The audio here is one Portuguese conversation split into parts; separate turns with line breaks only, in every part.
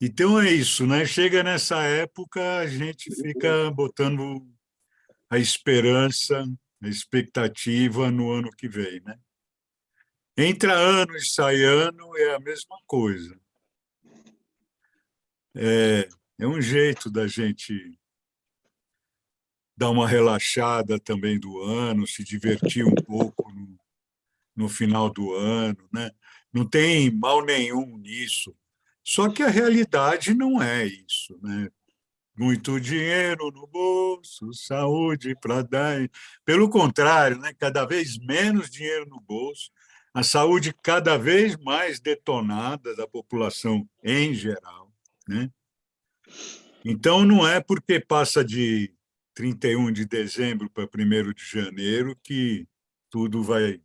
Então é isso, né? Chega nessa época, a gente fica botando a esperança, a expectativa no ano que vem, né? Entra ano e sai ano é a mesma coisa. É um jeito da gente dar uma relaxada também do ano, se divertir um pouco no final do ano, né? Não tem mal nenhum nisso. Só que a realidade não é isso, né? Muito dinheiro no bolso, saúde para dar. Pelo contrário, né? Cada vez menos dinheiro no bolso, a saúde cada vez mais detonada da população em geral, né? Então, não é porque passa de 31 de dezembro para 1º de janeiro que tudo vai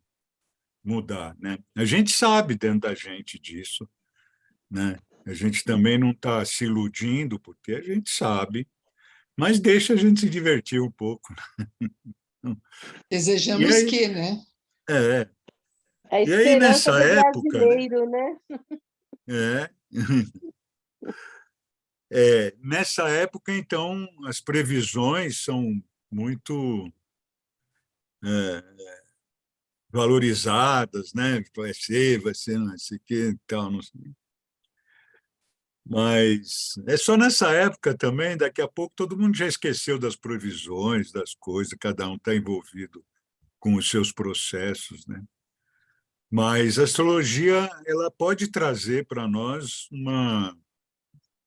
mudar, né? A gente sabe dentro da gente disso, né? A gente também não está se iludindo, porque a gente sabe, mas deixa a gente se divertir um pouco. E
Desejamos
aí,
que, né?
é,
A
e aí
esperança
nessa
do
época, né?
brasileiro, né?
É, nessa época, então, as previsões são muito valorizadas, né? Vai ser, não sei o quê, tal, não sei. Mas é só nessa época também, daqui a pouco todo mundo já esqueceu das previsões, das coisas, cada um está envolvido com os seus processos, né? Mas a astrologia ela pode trazer para nós uma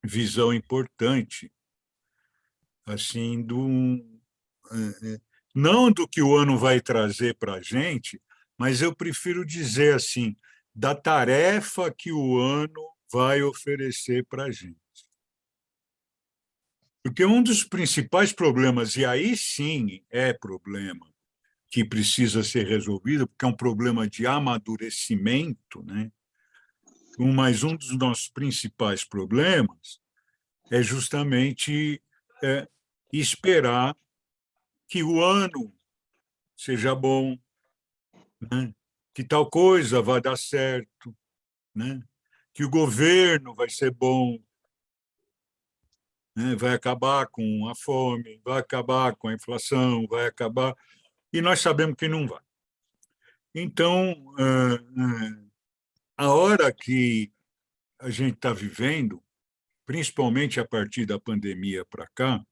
visão importante, assim, não do que o ano vai trazer para a gente, mas eu prefiro dizer assim, da tarefa que o ano vai oferecer para a gente. Porque um dos principais problemas, e aí sim é problema que precisa ser resolvido, porque é um problema de amadurecimento, né? Mas um dos nossos principais problemas é justamente é, esperar que o ano seja bom, né? Que tal coisa vai dar certo, né? Que o governo vai ser bom, né? Vai acabar com a fome, vai acabar com a inflação, vai acabar. E nós sabemos que não vai. Então, a hora que a gente está vivendo, principalmente a partir da pandemia para cá,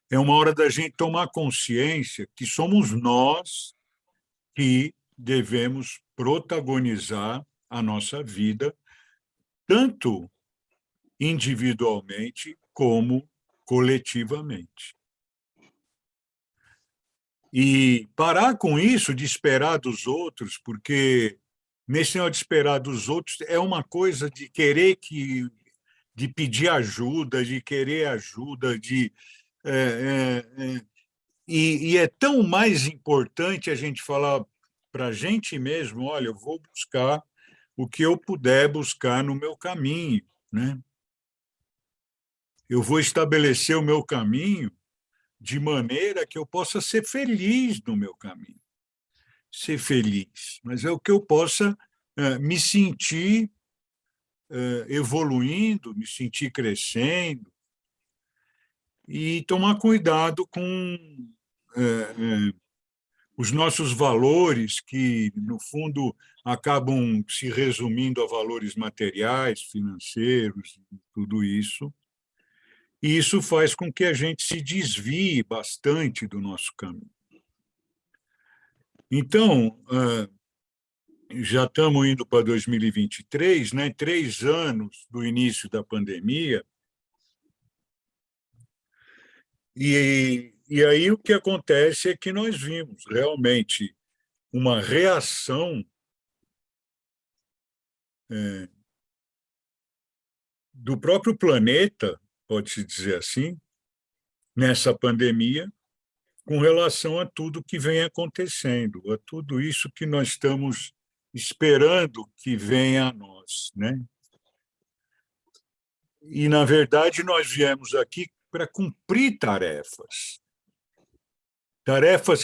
é uma hora da gente tomar consciência que somos nós que devemos protagonizar a nossa vida, tanto individualmente como coletivamente. E parar com isso de esperar dos outros, porque nesse negócio de esperar dos outros é uma coisa de querer de pedir ajuda, de querer ajuda, é, é, é, e é tão mais importante a gente falar para a gente mesmo, olha, eu vou buscar o que eu puder buscar no meu caminho, né? Eu vou estabelecer o meu caminho de maneira que eu possa ser feliz no meu caminho. Ser feliz, mas é o que eu possa me sentir evoluindo, me sentir crescendo e tomar cuidado com os nossos valores, que, no fundo, acabam se resumindo a valores materiais, financeiros, tudo isso. E isso faz com que a gente se desvie bastante do nosso caminho. Então, já estamos indo para 2023, né? 3 anos do início da pandemia, e aí o que acontece é que nós vimos realmente uma reação do próprio planeta, pode-se dizer assim, nessa pandemia, com relação a tudo que vem acontecendo, a tudo isso que nós estamos esperando que venha a nós, né? E, na verdade, nós viemos aqui para cumprir tarefas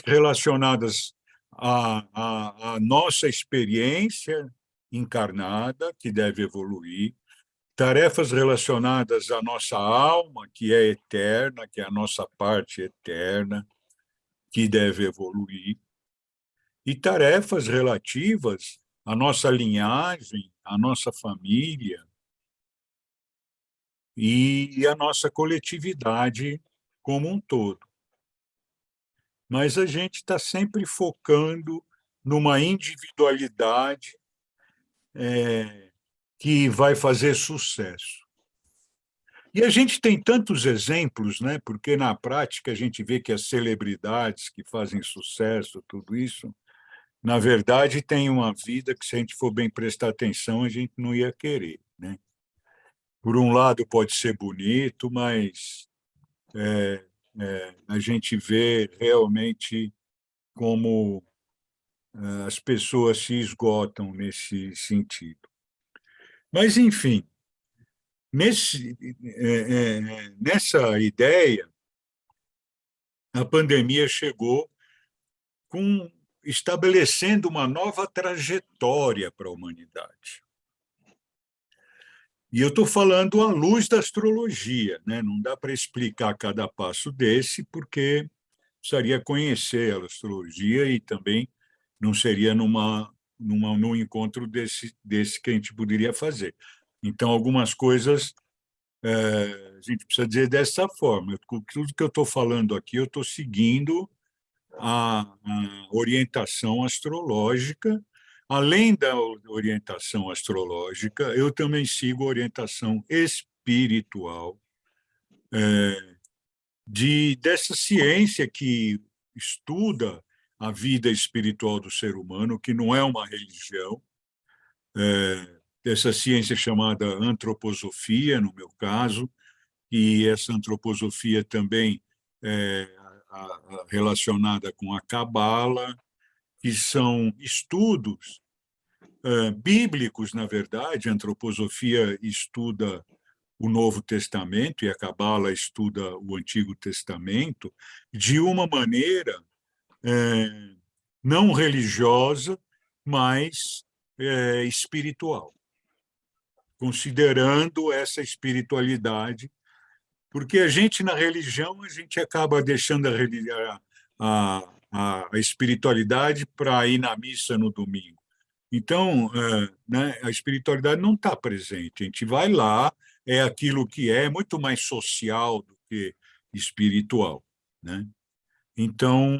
relacionadas à nossa experiência encarnada, que deve evoluir, tarefas relacionadas à nossa alma, que é eterna, que é a nossa parte eterna, que deve evoluir, e tarefas relativas à nossa linhagem, à nossa família e à nossa coletividade como um todo. Mas a gente está sempre focando numa individualidade que vai fazer sucesso. E a gente tem tantos exemplos, né? Porque na prática a gente vê que as celebridades que fazem sucesso, tudo isso, na verdade tem uma vida que, se a gente for bem prestar atenção, a gente não ia querer, né? Por um lado pode ser bonito, mas a gente vê realmente como as pessoas se esgotam nesse sentido. Mas, enfim, nessa ideia, a pandemia chegou estabelecendo uma nova trajetória para a humanidade. E eu estou falando à luz da astrologia, né? Não dá para explicar cada passo desse, porque precisaria conhecer a astrologia e também não seria num encontro desse que a gente poderia fazer. Então, algumas coisas a gente precisa dizer dessa forma. Tudo que eu estou falando aqui, eu estou seguindo a orientação astrológica. Além da orientação astrológica, eu também sigo a orientação espiritual dessa ciência que estuda a vida espiritual do ser humano, que não é uma religião, dessa ciência chamada antroposofia, no meu caso, e essa antroposofia também é relacionada com a Cabala, que são estudos bíblicos, na verdade. A antroposofia estuda o Novo Testamento e a Cabala estuda o Antigo Testamento de uma maneira não religiosa, mas espiritual, considerando essa espiritualidade, porque a gente, na religião, a gente acaba deixando a espiritualidade para ir na missa no domingo. Então, né, a espiritualidade não está presente. A gente vai lá, é aquilo que é muito mais social do que espiritual, né? Então,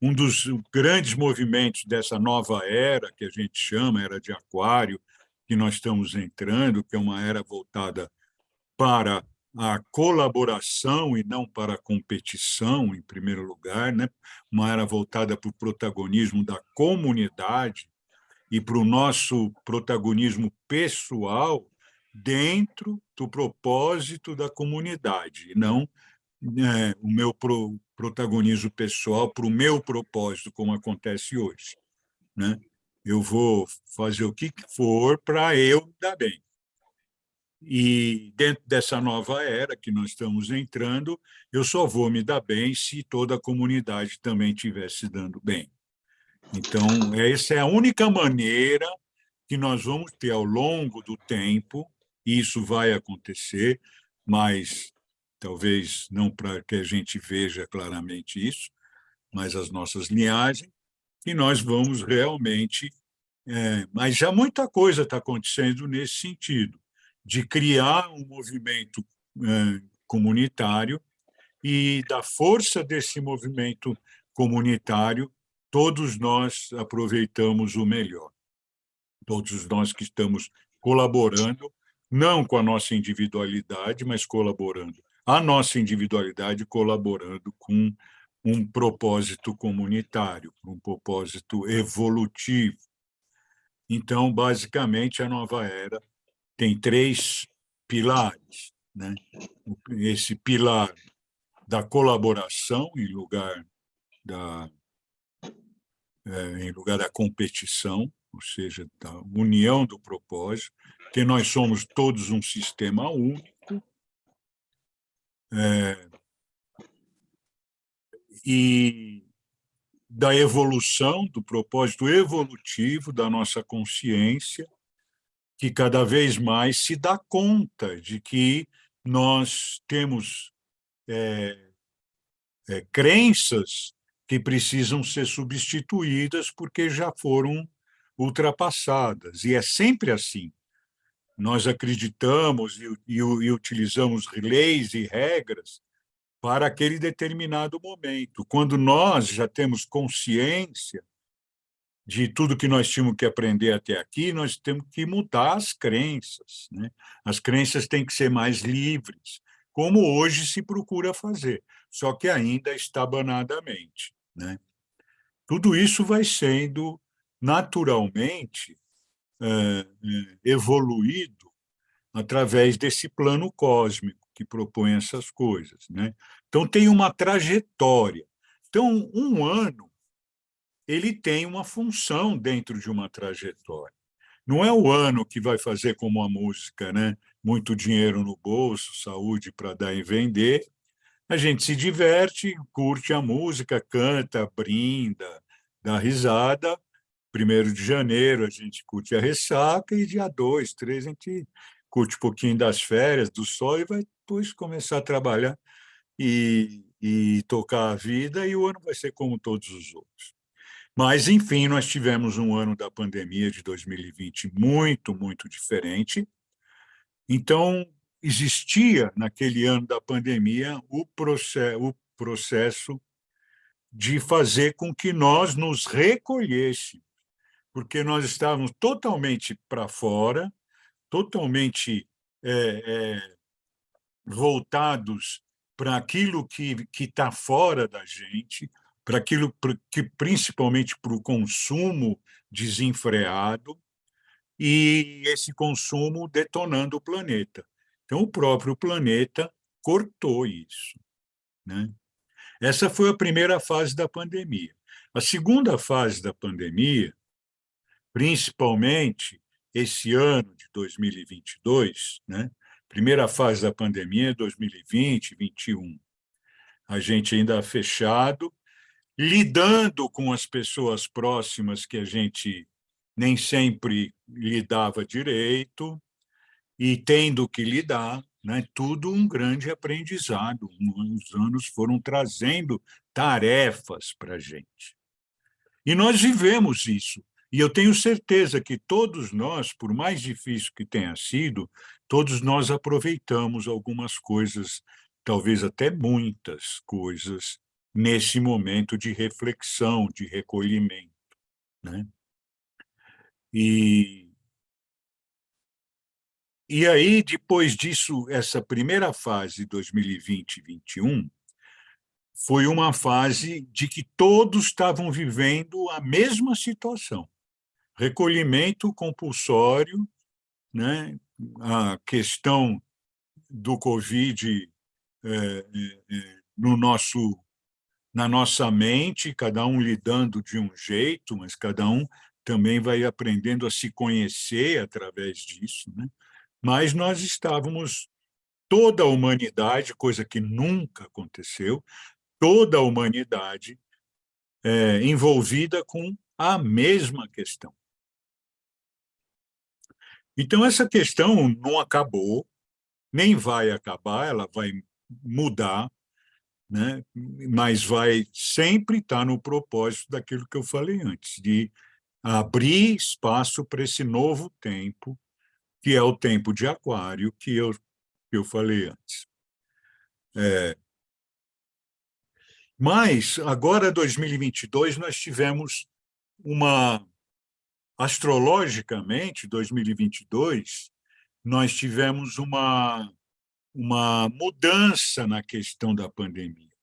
um dos grandes movimentos dessa nova era, que a gente chama era de Aquário, que nós estamos entrando, que é uma era voltada para a colaboração e não para a competição, em primeiro lugar, né? Uma era voltada para o protagonismo da comunidade e para o nosso protagonismo pessoal dentro do propósito da comunidade, e não o meu protagonismo pessoal para o meu propósito, como acontece hoje, né? Eu vou fazer o que for para eu dar bem. E dentro dessa nova era que nós estamos entrando, eu só vou me dar bem se toda a comunidade também estiver se dando bem. Então, essa é a única maneira que nós vamos ter ao longo do tempo, e isso vai acontecer, mas talvez não para que a gente veja claramente isso, mas as nossas linhagens, e nós vamos realmente. Mas já muita coisa está acontecendo nesse sentido, de criar um movimento comunitário e da força desse movimento comunitário, todos nós aproveitamos o melhor. Todos nós que estamos colaborando, não com a nossa individualidade, mas colaborando. A nossa individualidade colaborando com um propósito comunitário, um propósito evolutivo. Então, basicamente, a nova era tem três pilares, né? Esse pilar da colaboração da, em lugar da competição, ou seja, da união do propósito, que nós somos todos um sistema único, e da evolução, do propósito evolutivo da nossa consciência, que cada vez mais se dá conta de que nós temos crenças que precisam ser substituídas porque já foram ultrapassadas. E é sempre assim. Nós acreditamos e utilizamos leis e regras para aquele determinado momento. Quando nós já temos consciência de tudo que nós tínhamos que aprender até aqui, nós temos que mudar as crenças, né? As crenças têm que ser mais livres, como hoje se procura fazer, só que ainda estabanadamente, né? Tudo isso vai sendo naturalmente evoluído através desse plano cósmico que propõe essas coisas, né? Então tem uma trajetória. Então, um ano ele tem uma função dentro de uma trajetória. Não é o ano que vai fazer como a música, né? Muito dinheiro no bolso, saúde para dar e vender. A gente se diverte, curte a música, canta, brinda, dá risada. 1º de janeiro a gente curte a ressaca e dia 2, 3 a gente curte um pouquinho das férias, do sol e vai depois começar a trabalhar e tocar a vida e o ano vai ser como todos os outros. Mas, enfim, nós tivemos um ano da pandemia de 2020 muito, muito diferente. Então, existia, naquele ano da pandemia, o processo de fazer com que nós nos recolhêssemos, porque nós estávamos totalmente para fora, totalmente voltados para aquilo que está fora da gente, para aquilo que principalmente para o consumo desenfreado e esse consumo detonando o planeta. Então, o próprio planeta cortou isso, né? Essa foi a primeira fase da pandemia. A segunda fase da pandemia, principalmente esse ano de 2022, né? Primeira fase da pandemia é 2020, 21. A gente ainda fechado, lidando com as pessoas próximas que a gente nem sempre lidava direito e tendo que lidar, né? Tudo um grande aprendizado. Os anos foram trazendo tarefas para a gente. E nós vivemos isso. E eu tenho certeza que todos nós, por mais difícil que tenha sido, todos nós aproveitamos algumas coisas, talvez até muitas coisas, nesse momento de reflexão, de recolhimento, né? E, e aí, depois disso, essa primeira fase, 2020 e 2021, foi uma fase de que todos estavam vivendo a mesma situação. Recolhimento compulsório, né? A questão do Covid no nosso, na nossa mente, cada um lidando de um jeito, mas cada um também vai aprendendo a se conhecer através disso, né? Mas nós estávamos, toda a humanidade, coisa que nunca aconteceu, toda a humanidade envolvida com a mesma questão. Então, essa questão não acabou, nem vai acabar, ela vai mudar, né? Mas vai sempre estar no propósito daquilo que eu falei antes, de abrir espaço para esse novo tempo, que é o tempo de Aquário, que eu falei antes. Mas, agora, 2022, nós tivemos uma, astrologicamente, 2022, nós tivemos uma mudança na questão da pandemia.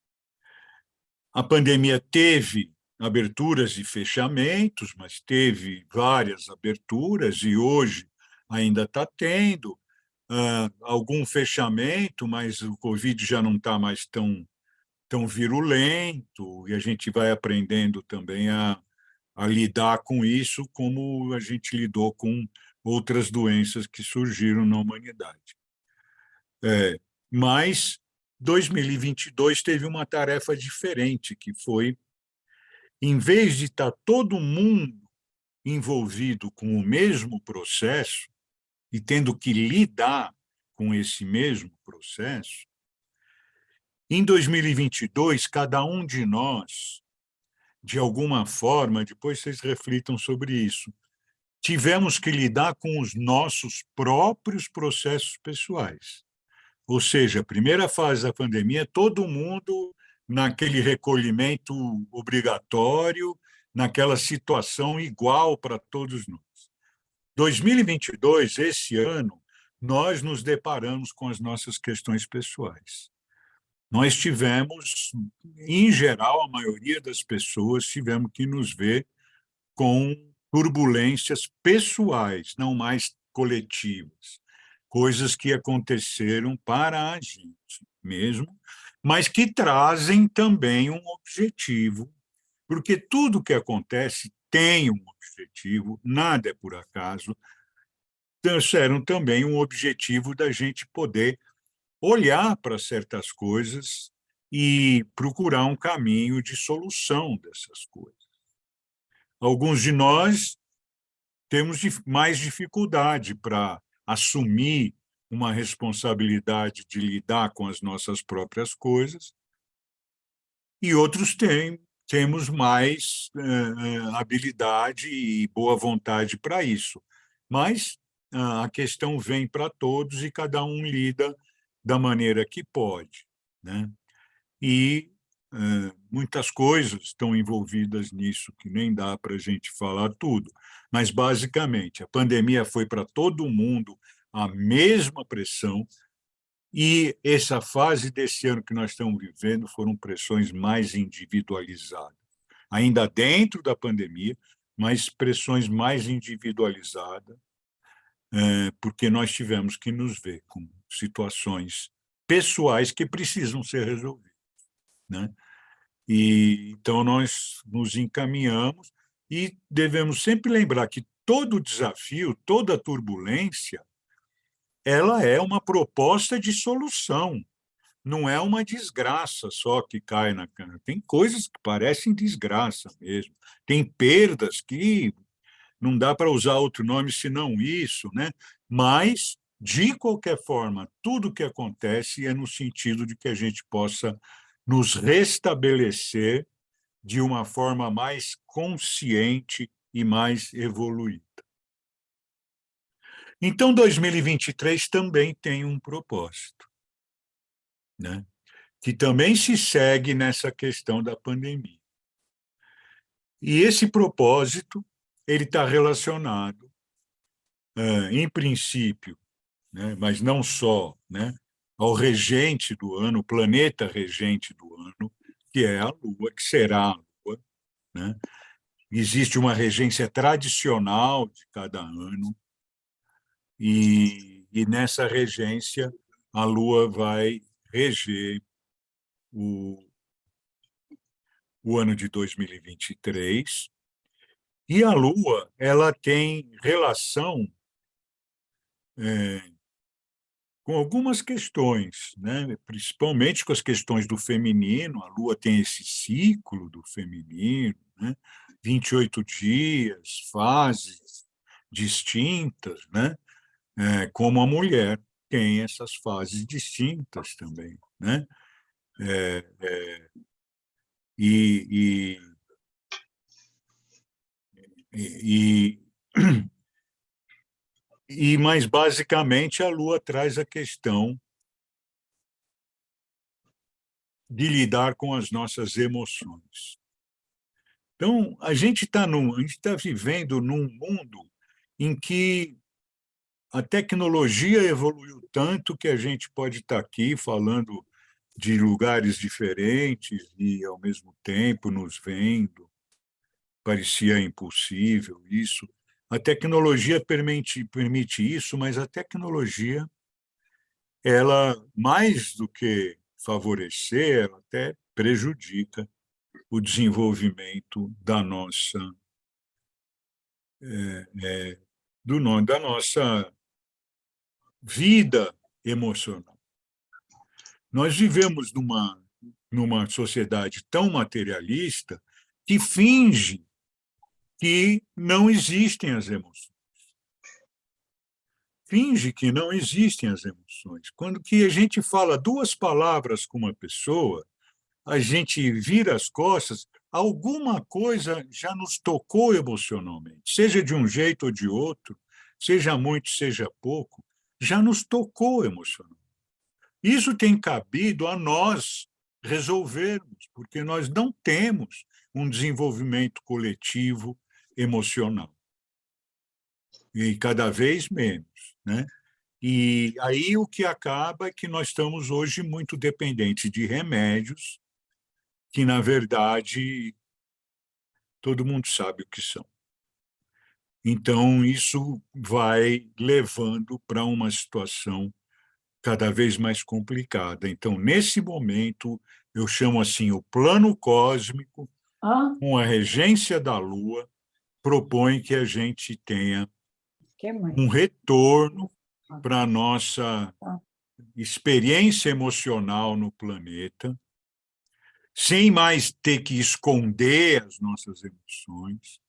A pandemia teve aberturas e fechamentos, mas teve várias aberturas e hoje ainda está tendo algum fechamento, mas o Covid já não está mais tão virulento e a gente vai aprendendo também a lidar com isso como a gente lidou com outras doenças que surgiram na humanidade. Mas 2022 teve uma tarefa diferente, que foi, em vez de estar todo mundo envolvido com o mesmo processo, e tendo que lidar com esse mesmo processo, em 2022, cada um de nós, de alguma forma, depois vocês reflitam sobre isso, tivemos que lidar com os nossos próprios processos pessoais. Ou seja, a primeira fase da pandemia, todo mundo naquele recolhimento obrigatório, naquela situação igual para todos nós. 2022, esse ano, nós nos deparamos com as nossas questões pessoais. Nós tivemos, em geral, a maioria das pessoas tivemos que nos ver com turbulências pessoais, não mais coletivas, coisas que aconteceram para a gente mesmo, mas que trazem também um objetivo, porque tudo que acontece tem um objetivo, nada é por acaso, trouxeram também um objetivo da gente poder olhar para certas coisas e procurar um caminho de solução dessas coisas. Alguns de nós temos mais dificuldade para assumir uma responsabilidade de lidar com as nossas próprias coisas, e outros temos mais habilidade e boa vontade para isso. Mas a questão vem para todos e cada um lida da maneira que pode, né? E muitas coisas estão envolvidas nisso, que nem dá para a gente falar tudo. Mas, basicamente, a pandemia foi para todo mundo a mesma pressão, e essa fase desse ano que nós estamos vivendo foram pressões mais individualizadas. Ainda dentro da pandemia, mas pressões mais individualizadas, porque nós tivemos que nos ver com situações pessoais que precisam ser resolvidas, né? E então nós nos encaminhamos e devemos sempre lembrar que todo desafio, toda turbulência, ela é uma proposta de solução, não é uma desgraça só que cai na cana. Tem coisas que parecem desgraça mesmo, tem perdas que não dá para usar outro nome senão isso, né? Mas, de qualquer forma, tudo que acontece é no sentido de que a gente possa nos restabelecer de uma forma mais consciente e mais evoluída. Então, 2023 também tem um propósito, né? Que também se segue nessa questão da pandemia. E esse propósito ele está relacionado, em princípio, né, mas não só, né, ao regente do ano, o planeta regente do ano, que é a Lua, que será a Lua, né? Existe uma regência tradicional de cada ano, e nessa regência a Lua vai reger o ano de 2023, e a Lua ela tem relação com algumas questões, né? Principalmente com as questões do feminino. A Lua tem esse ciclo do feminino, né? 28 dias, fases distintas, né? Como a mulher tem essas fases distintas também, né? E, e, mas basicamente a Lua traz a questão de lidar com as nossas emoções. Então, a gente está vivendo num mundo em que a tecnologia evoluiu tanto que a gente pode estar aqui falando de lugares diferentes e, ao mesmo tempo, nos vendo. Parecia impossível isso. A tecnologia permite isso, mas a tecnologia, ela, mais do que favorecer, ela até prejudica o desenvolvimento da nossa vida emocional. Nós vivemos numa sociedade tão materialista que finge que não existem as emoções. finge que não existem as emoções. Quando que a gente fala duas palavras com uma pessoa, a gente vira as costas, alguma coisa já nos tocou emocionalmente, seja de um jeito ou de outro, seja muito, seja pouco, já nos tocou emocionalmente. Isso tem cabido a nós resolvermos, porque nós não temos um desenvolvimento coletivo emocional, e cada vez menos, né? E aí o que acaba é que nós estamos hoje muito dependentes de remédios, que, na verdade, todo mundo sabe o que são. Então, isso vai levando para uma situação cada vez mais complicada. Então, nesse momento, eu chamo assim, o plano cósmico,
Ah,
com a regência da Lua, propõe que a gente tenha
que mais?
um retorno para a nossa
Ah.
experiência emocional no planeta, sem mais ter que esconder as nossas emoções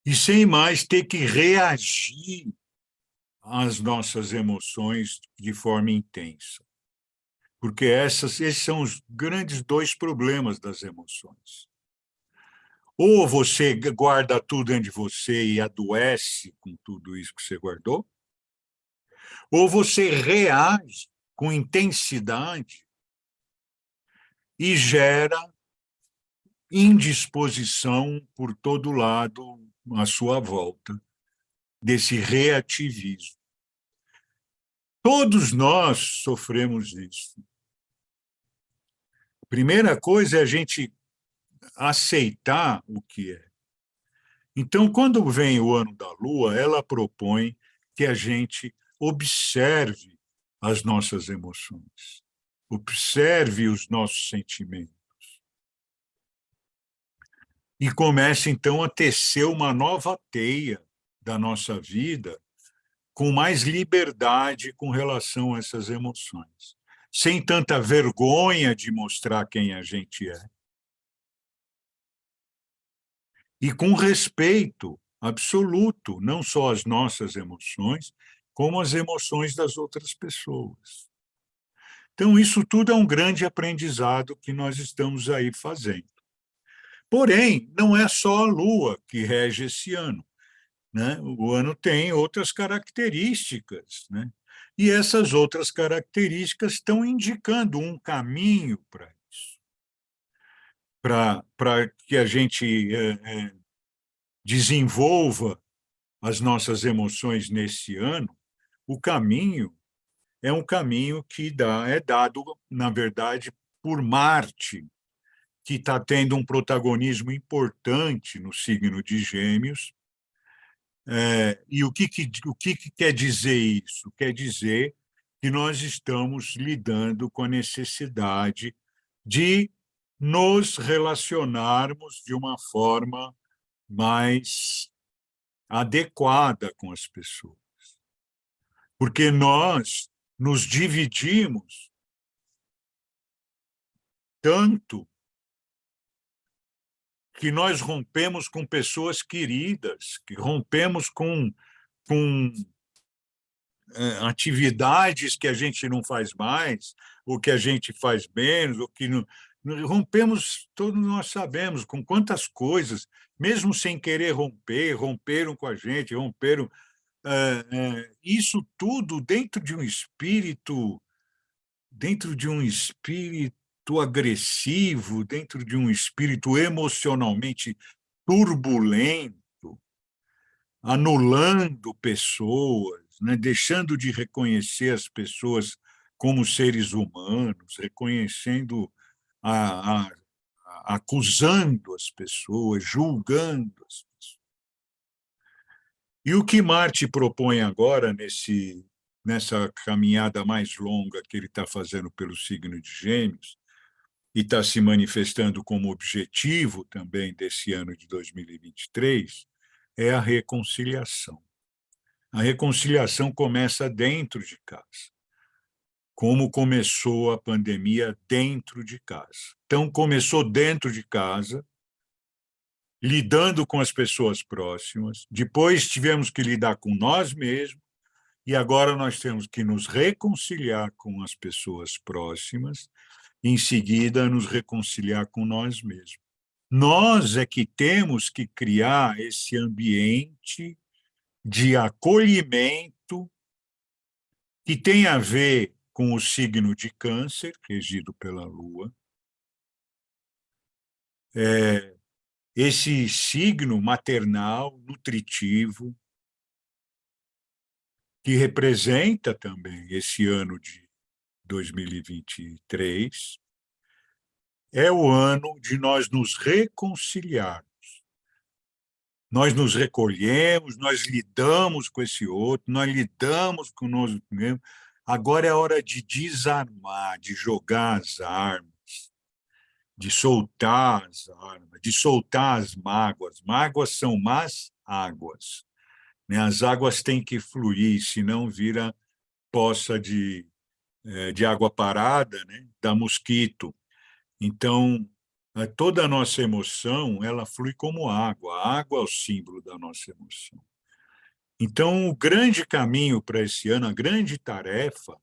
e sem mais ter que reagir às nossas emoções de forma intensa. Porque esses são os grandes dois problemas das emoções. Ou você guarda tudo dentro de você e adoece com tudo isso que você guardou, ou você reage com intensidade e gera indisposição por todo lado à sua volta, desse reativismo. Todos nós sofremos isso. Primeira coisa é a gente aceitar o que é. Então, quando vem o ano da Lua, ela propõe que a gente observe as nossas emoções, observe os nossos sentimentos e comece, então, a tecer uma nova teia da nossa vida com mais liberdade com relação a essas emoções, sem tanta vergonha de mostrar quem a gente é, e com respeito absoluto, não só às nossas emoções, como às emoções das outras pessoas. Então, isso tudo é um grande aprendizado que nós estamos aí fazendo. Porém, não é só a Lua que rege esse ano, né? O ano tem outras características, né? E essas outras características estão indicando um caminho para isso, para que a gente desenvolva as nossas emoções nesse ano. O caminho é um caminho que é dado, na verdade, por Marte, que está tendo um protagonismo importante no signo de Gêmeos. E o que quer dizer isso? Quer dizer que nós estamos lidando com a necessidade de nos relacionarmos de uma forma mais adequada com as pessoas. Porque nós nos dividimos tanto que nós rompemos com pessoas queridas, que rompemos com atividades que a gente não faz mais, ou que a gente faz menos, ou que não, rompemos, todos nós sabemos com quantas coisas, mesmo sem querer romper, romperam com a gente, romperam. Isso tudo dentro de um espírito agressivo, dentro de um espírito emocionalmente turbulento, anulando pessoas, né? Deixando de reconhecer as pessoas como seres humanos, reconhecendo, a, a, acusando as pessoas, julgando as pessoas. E o que Marte propõe agora, nessa caminhada mais longa que ele está fazendo pelo signo de Gêmeos, e está se manifestando como objetivo também desse ano de 2023, é a reconciliação. A reconciliação começa dentro de casa, como começou a pandemia dentro de casa. Então, começou dentro de casa, lidando com as pessoas próximas, depois tivemos que lidar com nós mesmos, e agora nós temos que nos reconciliar com as pessoas próximas, e em seguida nos reconciliar com nós mesmos. Nós é que temos que criar esse ambiente de acolhimento que tem a ver com o signo de Câncer, regido pela Lua. Esse signo maternal, nutritivo, que representa também esse ano de 2023, é o ano de nós nos reconciliarmos. Nós nos recolhemos, nós lidamos com esse outro, nós lidamos com nós mesmos. Agora é hora de desarmar, de jogar as armas, de soltar as armas, de soltar as mágoas. Mágoas são más águas, né? As águas têm que fluir, senão vira poça de água parada, né? Dá mosquito. Então, toda a nossa emoção, ela flui como água. A água é o símbolo da nossa emoção. Então, o grande caminho para esse ano, a grande tarefa,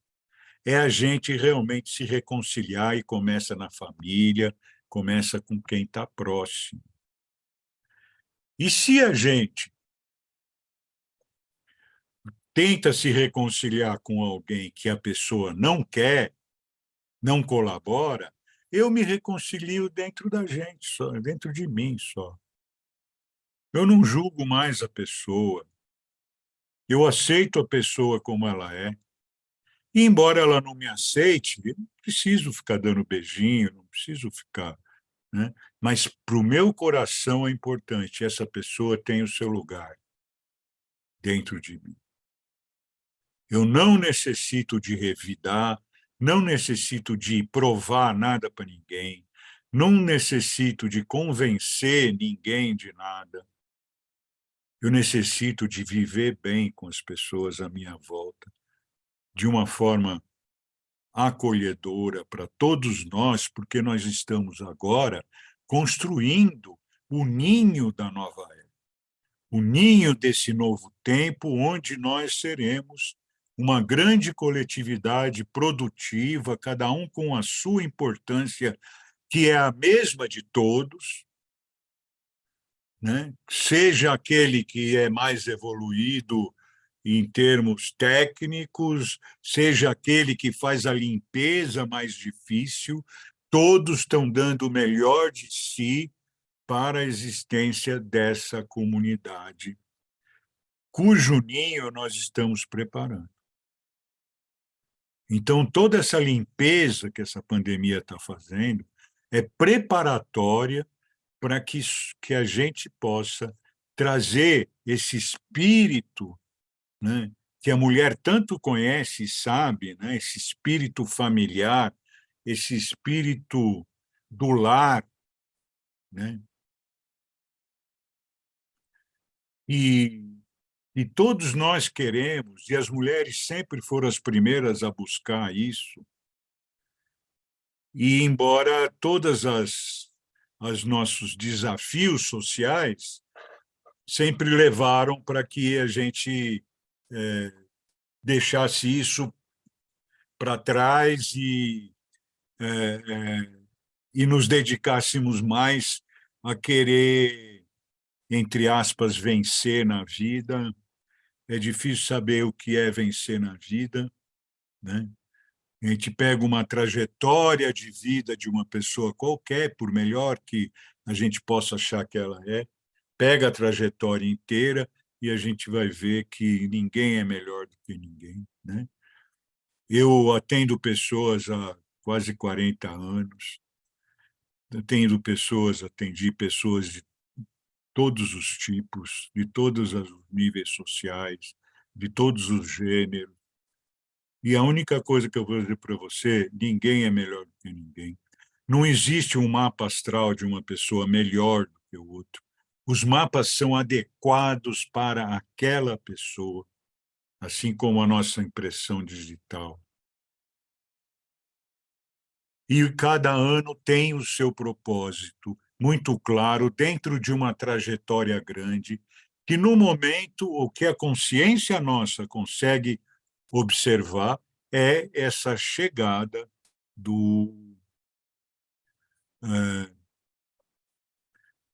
é a gente realmente se reconciliar, e começa na família, começa com quem está próximo. E se a gente tenta se reconciliar com alguém que a pessoa não quer, não colabora, eu me reconcilio dentro da gente só, dentro de mim só. Eu não julgo mais a pessoa, eu aceito a pessoa como ela é. E embora ela não me aceite, eu não preciso ficar dando beijinho, não preciso ficar, né? Mas para o meu coração é importante, essa pessoa tem o seu lugar dentro de mim. Eu não necessito de revidar, não necessito de provar nada para ninguém, não necessito de convencer ninguém de nada. Eu necessito de viver bem com as pessoas à minha volta, de uma forma acolhedora para todos nós, porque nós estamos agora construindo o ninho da nova era, o ninho desse novo tempo, onde nós seremos uma grande coletividade produtiva, cada um com a sua importância, que é a mesma de todos, né? Seja aquele que é mais evoluído em termos técnicos, seja aquele que faz a limpeza mais difícil, todos estão dando o melhor de si para a existência dessa comunidade, cujo ninho nós estamos preparando. Então, toda essa limpeza que essa pandemia está fazendo é preparatória para que a gente possa trazer esse espírito, né, que a mulher tanto conhece e sabe, né, esse espírito familiar, esse espírito do lar, né, e, e todos nós queremos, e as mulheres sempre foram as primeiras a buscar isso, e embora todas as nossos desafios sociais sempre levaram para que a gente deixasse isso para trás e nos dedicássemos mais a querer, entre aspas, vencer na vida. É difícil saber o que é vencer na vida, né? A gente pega uma trajetória de vida de uma pessoa qualquer, por melhor que a gente possa achar que ela é, pega a trajetória inteira e a gente vai ver que ninguém é melhor do que ninguém, né? Eu atendo pessoas há quase 40 anos, atendi pessoas de todos os tipos, de todos os níveis sociais, de todos os gêneros. E a única coisa que eu vou dizer para você, ninguém é melhor do que ninguém. Não existe um mapa astral de uma pessoa melhor do que o outro. Os mapas são adequados para aquela pessoa, assim como a nossa impressão digital. E cada ano tem o seu propósito muito claro, dentro de uma trajetória grande, que no momento o que a consciência nossa consegue observar é essa chegada eh,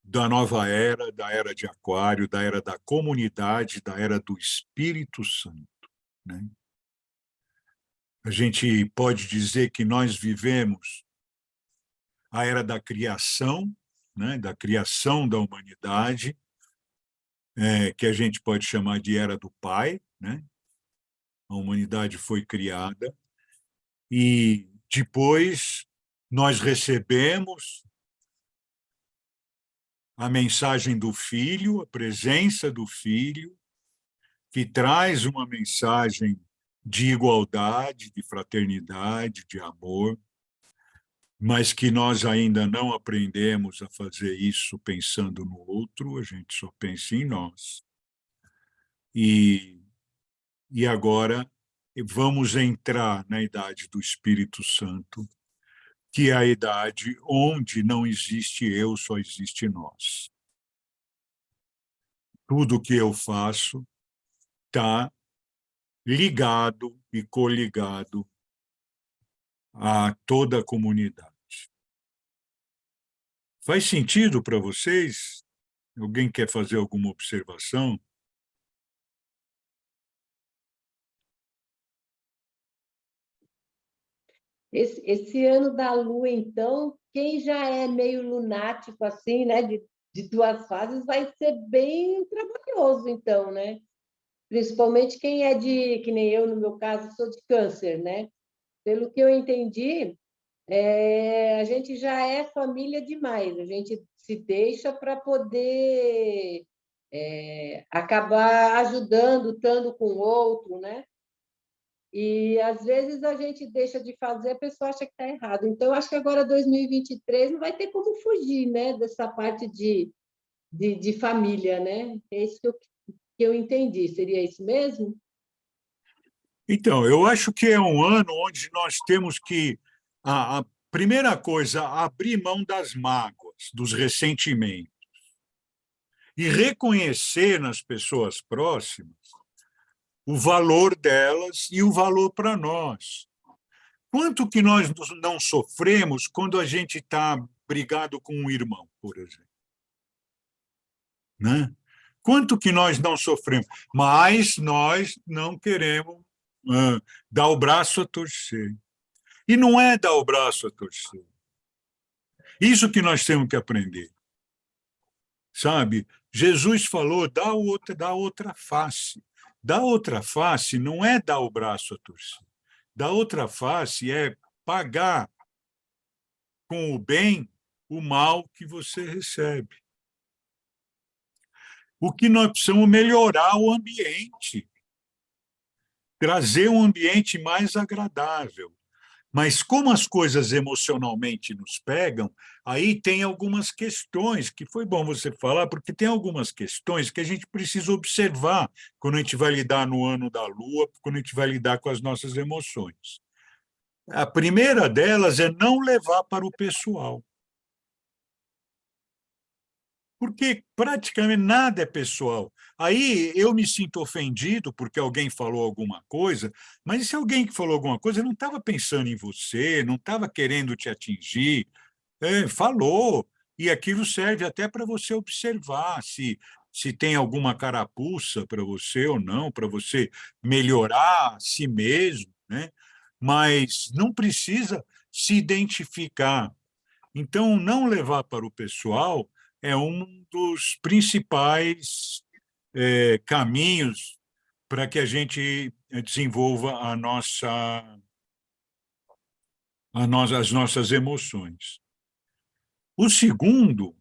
da nova era, da era de Aquário, da era da comunidade, da era do Espírito Santo, né? A gente pode dizer que nós vivemos a era da criação, né? Da criação da humanidade, que a gente pode chamar de era do Pai, né? A humanidade foi criada e depois nós recebemos a mensagem do Filho, a presença do Filho, que traz uma mensagem de igualdade, de fraternidade, de amor, mas que nós ainda não aprendemos a fazer isso pensando no outro, a gente só pensa em nós. E agora vamos entrar na idade do Espírito Santo, que é a idade onde não existe eu, só existe nós. Tudo que eu faço está ligado e coligado a toda a comunidade. Faz sentido para vocês? Alguém quer fazer alguma observação?
Esse ano da Lua, então, quem já é meio lunático assim, né, de duas fases, vai ser bem trabalhoso, então, né? Principalmente quem é que nem eu, no meu caso, sou de câncer, né? Pelo que eu entendi, a gente já é família demais, a gente se deixa para poder acabar ajudando, estando com o outro, né? E às vezes a gente deixa de fazer, a pessoa acha que está errado. Então, eu acho que agora 2023 não vai ter como fugir, né, dessa parte de família, né? É isso que eu entendi. Seria isso mesmo?
Então, eu acho que é um ano onde nós temos que, a primeira coisa, abrir mão das mágoas, dos ressentimentos, e reconhecer nas pessoas próximas o valor delas e o valor para nós. Quanto que nós não sofremos quando a gente está brigado com um irmão, por exemplo? Né? Quanto que nós não sofremos, mas nós não queremos dar o braço a torcer. E não é dar o braço a torcer. Isso que nós temos que aprender. Sabe? Jesus falou, dá outra face. Dar outra face não é dar o braço a torcer. Dar outra face é pagar com o bem o mal que você recebe. O que nós precisamos melhorar o ambiente, trazer um ambiente mais agradável. Mas como as coisas emocionalmente nos pegam, aí tem algumas questões que foi bom você falar, porque tem algumas questões que a gente precisa observar quando a gente vai lidar no ano da Lua, quando a gente vai lidar com as nossas emoções. A primeira delas é não levar para o pessoal. Porque praticamente nada é pessoal. Aí eu me sinto ofendido porque alguém falou alguma coisa, mas esse alguém que falou alguma coisa não estava pensando em você, não estava querendo te atingir, falou, e aquilo serve até para você observar se tem alguma carapuça para você ou não, para você melhorar a si mesmo, né? Mas não precisa se identificar. Então, não levar para o pessoal é um dos principais caminhos para que a gente desenvolva as nossas emoções. O segundo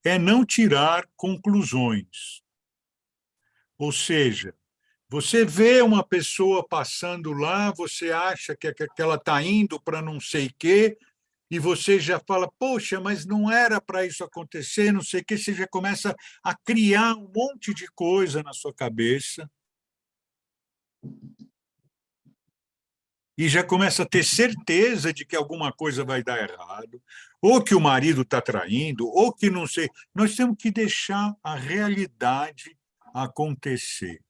é não tirar conclusões. Ou seja, você vê uma pessoa passando lá, você acha que ela está indo para não sei o quê, e você já fala, poxa, mas não era para isso acontecer, não sei o quê, você já começa a criar um monte de coisa na sua cabeça. e já começa a ter certeza de que alguma coisa vai dar errado, ou que o marido está traindo, ou que não sei. Nós temos que deixar a realidade acontecer,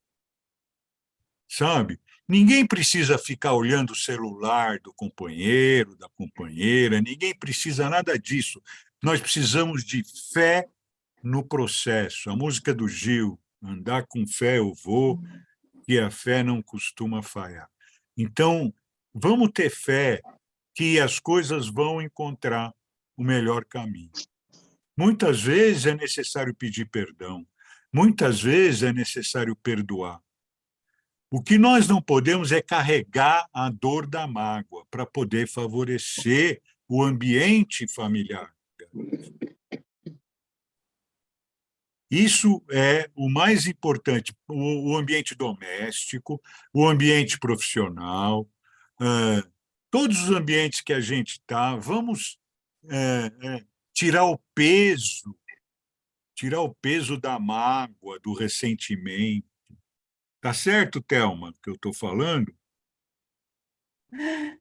sabe? Ninguém precisa ficar olhando o celular do companheiro, da companheira, ninguém precisa nada disso. Nós precisamos de fé no processo. A música do Gil, andar com fé eu vou, e a fé não costuma falhar. Então, vamos ter fé que as coisas vão encontrar o melhor caminho. Muitas vezes é necessário pedir perdão, muitas vezes é necessário perdoar. O que nós não podemos é carregar a dor da mágoa para poder favorecer o ambiente familiar. Isso é o mais importante, o ambiente doméstico, o ambiente profissional, todos os ambientes que a gente está, vamos tirar o peso da mágoa, do ressentimento. Tá certo, Thelma, que eu estou falando?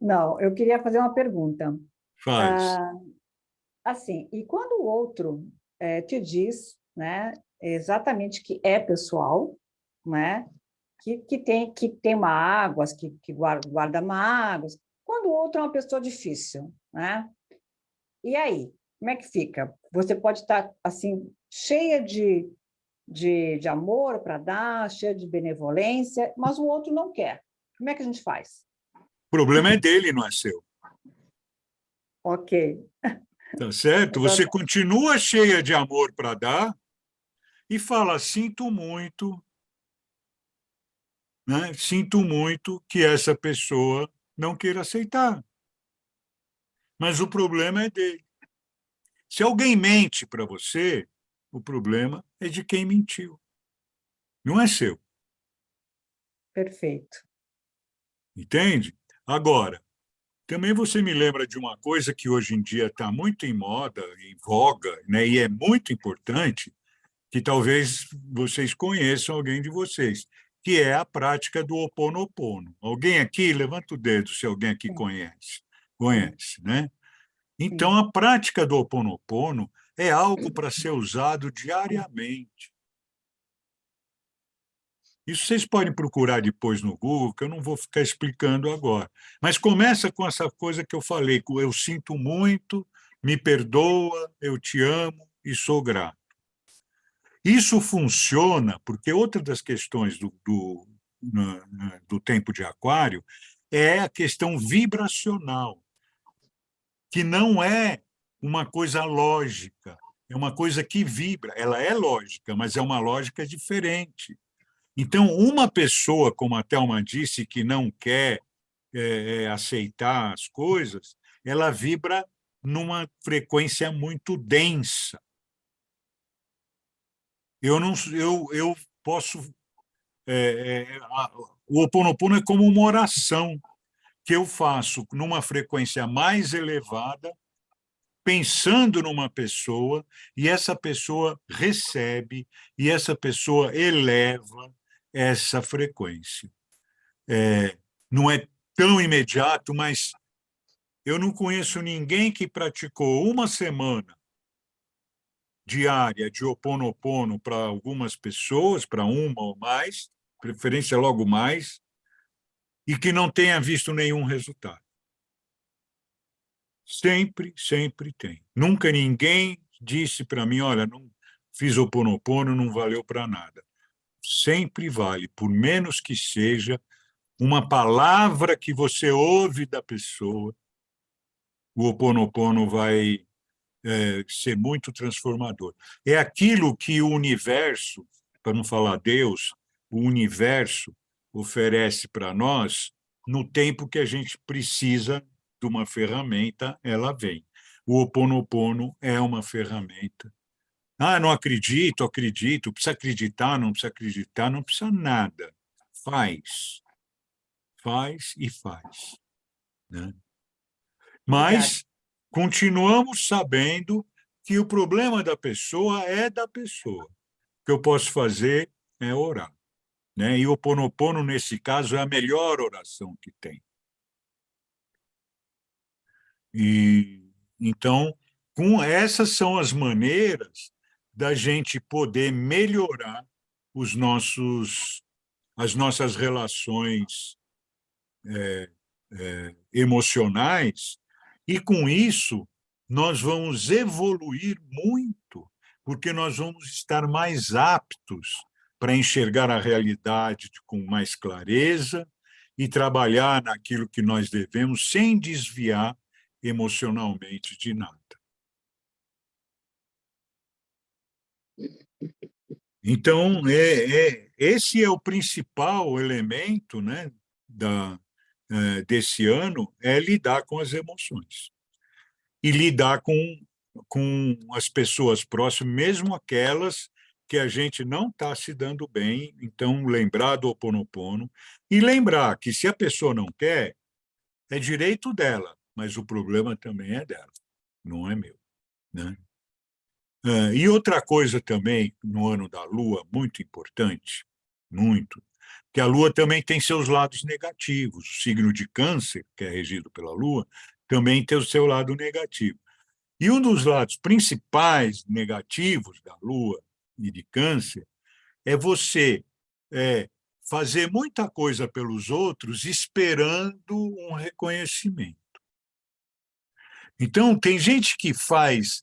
Não, eu queria fazer uma pergunta.
Faz.
Assim, e quando o outro te diz, né, exatamente que é pessoal, né, que tem mágoas, que guarda mágoas, quando o outro é uma pessoa difícil, né? E aí, como é que fica? Você pode estar assim cheia de amor para dar, cheia de benevolência, mas o outro não quer. Como é que a gente faz?
O problema é dele, não é seu.
Ok.
Tá certo? Você continua cheia de amor para dar e fala: sinto muito, né? Sinto muito que essa pessoa não queira aceitar. Mas o problema é dele. Se alguém mente para você, o problema é de quem mentiu, não é seu.
Perfeito.
Entende? Agora, também você me lembra de uma coisa que hoje em dia está muito em moda, em voga, né? E é muito importante, que talvez vocês conheçam alguém de vocês, que é a prática do Ho Oponopono. Alguém aqui, levanta o dedo se alguém aqui
Sim,
conhece.
sim,
Conhece, né? Então,
sim.
a prática do Ho Oponopono é algo para ser usado diariamente. Isso vocês podem procurar depois no Google, que eu não vou ficar explicando agora. Mas começa com essa coisa que eu falei, com eu sinto muito, me perdoa, eu te amo e sou grato. Isso funciona porque outra das questões do tempo de Aquário é a questão vibracional, que não é uma coisa lógica, é uma coisa que vibra. Ela é lógica, mas é uma lógica diferente. Então, uma pessoa, como a Thelma disse, que não quer aceitar as coisas, ela vibra numa frequência muito densa. Eu não, eu posso. O Ho Oponopono é como uma oração que eu faço numa frequência mais elevada, pensando numa pessoa, e essa pessoa recebe, e essa pessoa eleva essa frequência. Não é tão imediato, mas eu não conheço ninguém que praticou uma semana diária de Ho Oponopono para algumas pessoas, para uma ou mais, preferência logo mais, e que não tenha visto nenhum resultado. Sempre, sempre tem. Nunca ninguém disse para mim, olha, não fiz Ho Oponopono, não valeu para nada. Sempre vale, por menos que seja, uma palavra que você ouve da pessoa, o Ho Oponopono vai ser muito transformador. É aquilo que o universo, para não falar Deus, o universo oferece para nós no tempo que a gente precisa de uma ferramenta, ela vem. O Ho Oponopono é uma ferramenta. Ah, não acredito, acredito, precisa acreditar, não precisa acreditar, não precisa nada. Faz, faz e faz, né?
Obrigada.
Mas continuamos sabendo que o problema da pessoa é da pessoa. O que eu posso fazer é orar, né? E o Ho Oponopono, nesse caso, é a melhor oração que tem. E, então, essas são as maneiras da gente poder melhorar as nossas relações emocionais, e com isso nós vamos evoluir muito, porque nós vamos estar mais aptos para enxergar a realidade com mais clareza e trabalhar naquilo que nós devemos sem desviar emocionalmente de nada. Então, esse é o principal elemento, né, desse ano, é lidar com as emoções. E lidar com as pessoas próximas, mesmo aquelas que a gente não está se dando bem. Então, lembrar do Ho Oponopono e lembrar que se a pessoa não quer, é direito dela, mas o problema também é dela, não é meu, né? E outra coisa também, no ano da Lua, muito importante, muito, que a Lua também tem seus lados negativos. O signo de Câncer, que é regido pela Lua, também tem o seu lado negativo. E um dos lados principais negativos da Lua e de Câncer é você fazer muita coisa pelos outros esperando um reconhecimento. Então, tem gente que faz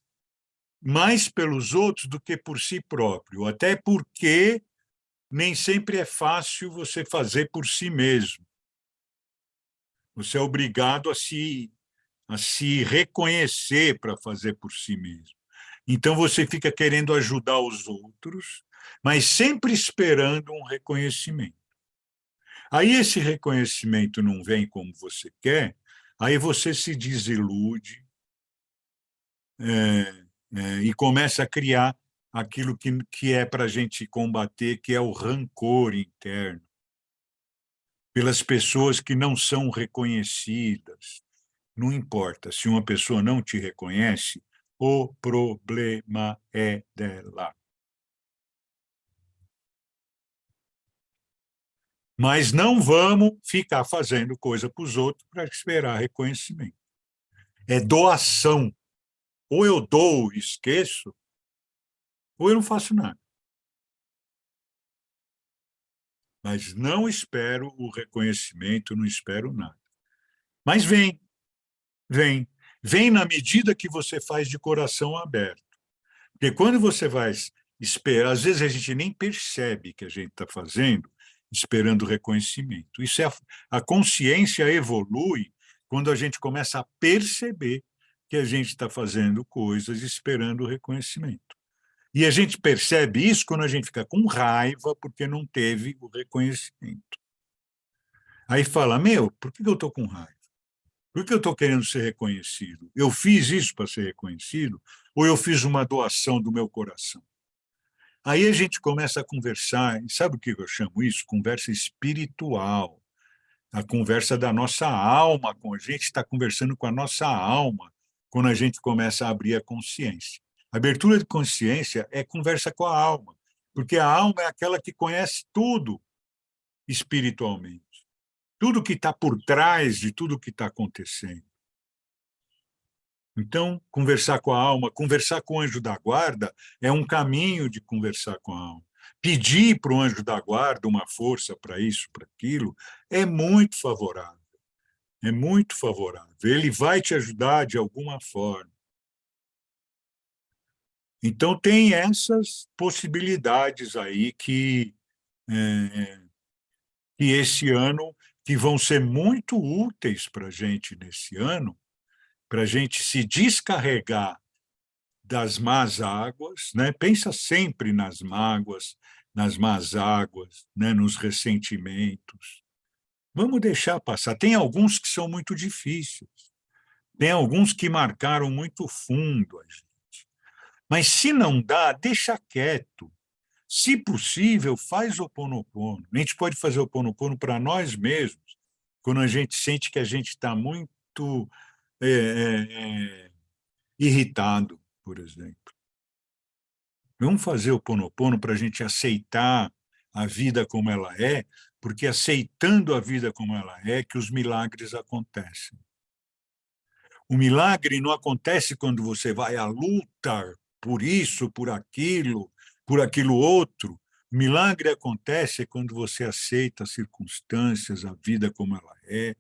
mais pelos outros do que por si próprio, até porque nem sempre é fácil você fazer por si mesmo. Você é obrigado a se reconhecer para fazer por si mesmo. Então você fica querendo ajudar os outros, mas sempre esperando um reconhecimento. Aí esse reconhecimento não vem como você quer, aí você se desilude, e começa a criar aquilo que é para a gente combater, que é o rancor interno, pelas pessoas que não são reconhecidas. Não importa, se uma pessoa não te reconhece, o problema é dela. Mas não vamos ficar fazendo coisa para os outros para esperar reconhecimento. É doação. Ou eu dou e esqueço, ou eu não faço nada. Mas não espero o reconhecimento, não espero nada. Mas vem, vem. Vem na medida que você faz de coração aberto. Porque quando você vai esperar, às vezes a gente nem percebe que a gente está fazendo, esperando reconhecimento. Isso a consciência evolui quando a gente começa a perceber que a gente está fazendo coisas esperando o reconhecimento. E a gente percebe isso quando a gente fica com raiva porque não teve o reconhecimento. Aí fala, por que eu estou com raiva? Por que eu estou querendo ser reconhecido? Eu fiz isso para ser reconhecido? Ou eu fiz uma doação do meu coração? Aí a gente começa a conversar, e sabe o que eu chamo isso? Conversa espiritual. A conversa da nossa alma, a gente está conversando com a nossa alma quando a gente começa a abrir a consciência. A abertura de consciência é conversa com a alma, porque a alma é aquela que conhece tudo espiritualmente, tudo que está por trás de tudo que está acontecendo. Então, conversar com a alma, conversar com o anjo da guarda é um caminho de conversar com a alma. Pedir para o anjo da guarda uma força para isso, para aquilo, é muito favorável. É muito favorável. Ele vai te ajudar de alguma forma. Então, tem essas possibilidades aí que esse ano, que vão ser muito úteis para a gente nesse ano, para a gente se descarregar das más águas, né? Pensa sempre nas mágoas, nas más águas, né? Nos ressentimentos. Vamos deixar passar. Tem alguns que são muito difíceis, tem alguns que marcaram muito fundo a gente. Mas se não dá, deixa quieto. Se possível, faz o Ho Oponopono. A gente pode fazer o Ho Oponopono para nós mesmos, quando a gente sente que a gente está muito irritado, por exemplo. Vamos fazer o Ho Oponopono para a gente aceitar a vida como ela é, porque aceitando a vida como ela é que os milagres acontecem. O milagre não acontece quando você vai à luta por isso, por aquilo outro. O milagre acontece quando você aceita as circunstâncias, a vida como ela é.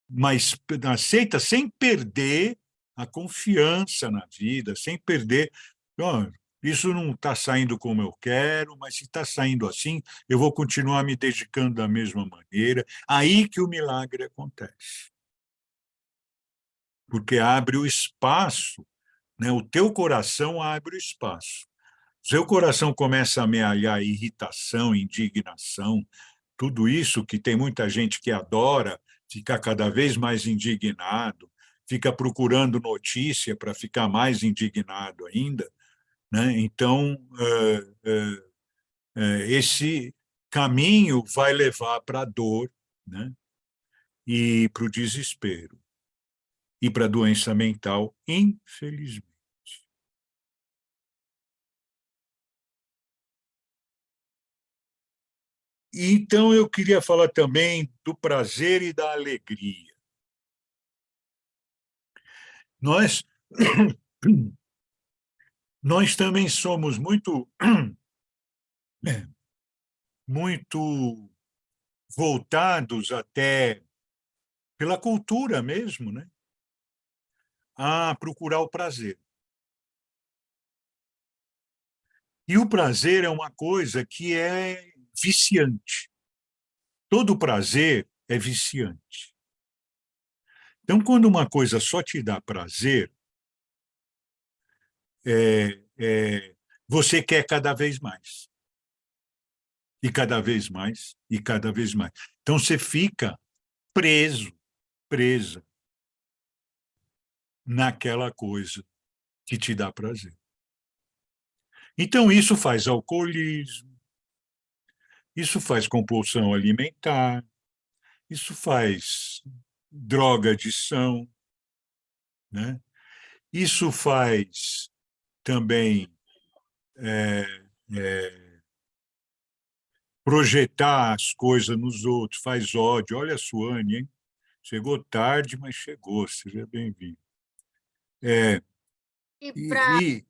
Mas aceita sem perder a confiança na vida, sem perder. Oh, isso não está saindo como eu quero, mas se está saindo assim, eu vou continuar me dedicando da mesma maneira. Aí que o milagre acontece. Porque abre o espaço, né? O teu coração abre o espaço. O seu coração começa a amealhar irritação, indignação, tudo isso que tem muita gente que adora ficar cada vez mais indignado, fica procurando notícia para ficar mais indignado ainda, né? Então, esse caminho vai levar para a dor, né? E para o desespero, e para a doença mental, infelizmente. Então, eu queria falar também do prazer e da alegria. Nós, nós também somos muito voltados até pela cultura mesmo, né, a procurar o prazer. E o prazer é uma coisa que é viciante. Todo prazer é viciante. Então, quando uma coisa só te dá prazer, você quer cada vez mais. E cada vez mais, e cada vez mais. Então, você fica preso, presa naquela coisa que te dá prazer. Então, isso faz alcoolismo, isso faz compulsão alimentar, isso faz droga-adição, né? Isso faz também projetar as coisas nos outros, faz ódio. Olha a Suane, hein? Chegou tarde, mas chegou. Seja bem-vindo.
E
E,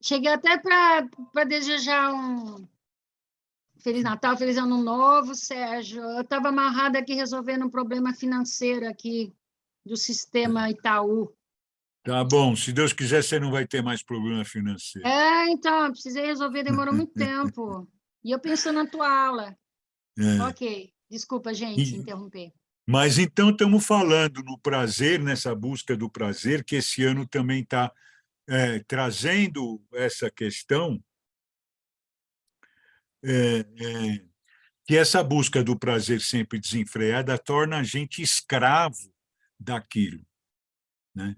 cheguei até para desejar um Feliz Natal, Feliz Ano Novo, Sérgio. Eu estava amarrada aqui resolvendo um problema financeiro aqui do sistema Itaú.
tá bom, se Deus quiser, você não vai ter mais problema financeiro.
Então, eu precisei resolver, demorou muito tempo. E eu pensando na tua aula.
É.
Ok, desculpa, gente, interromper.
Mas então estamos falando no prazer, nessa busca do prazer, que esse ano também está trazendo essa questão, que essa busca do prazer sempre desenfreada torna a gente escravo daquilo, né?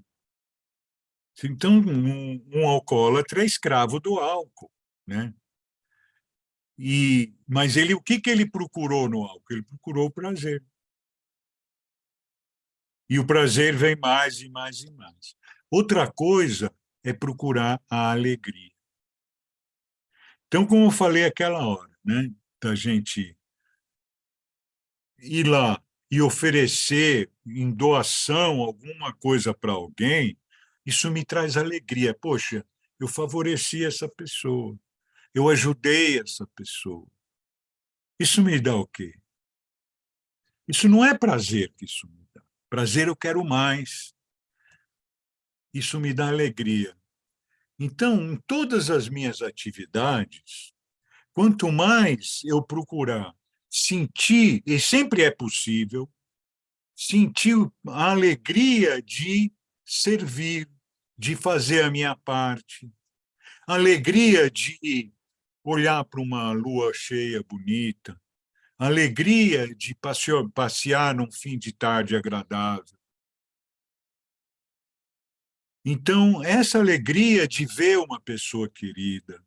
Então, um alcoólatra é escravo do álcool, né? Mas o que ele procurou no álcool? Ele procurou o prazer. E o prazer vem mais e mais e mais. Outra coisa é procurar a alegria. Então, como eu falei aquela hora, né, da gente ir lá e oferecer em doação alguma coisa para alguém, isso me traz alegria. Poxa, eu favoreci essa pessoa, eu ajudei essa pessoa. Isso me dá o quê? Isso não é prazer que isso me dá. Prazer eu quero mais. Isso me dá alegria. Então, em todas as minhas atividades, quanto mais eu procurar sentir, e sempre é possível, sentir a alegria de servir, de fazer a minha parte, a alegria de olhar para uma lua cheia bonita, a alegria de passear num fim de tarde agradável. Então, essa alegria de ver uma pessoa querida,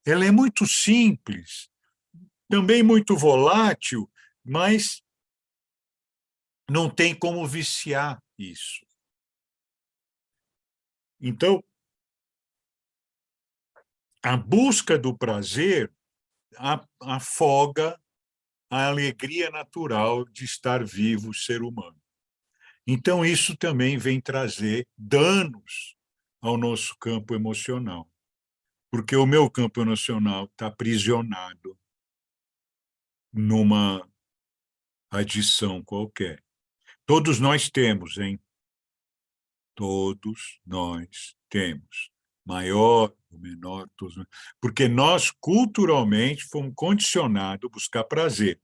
ela é muito simples, também muito volátil, mas não tem como viciar isso. Então, a busca do prazer afoga a alegria natural de estar vivo, ser humano. Então, isso também vem trazer danos ao nosso campo emocional, porque o meu campo emocional está aprisionado numa adição qualquer. Todos nós temos, hein? Todos nós temos. Maior ou menor, todos, porque nós, culturalmente, fomos condicionados a buscar prazer.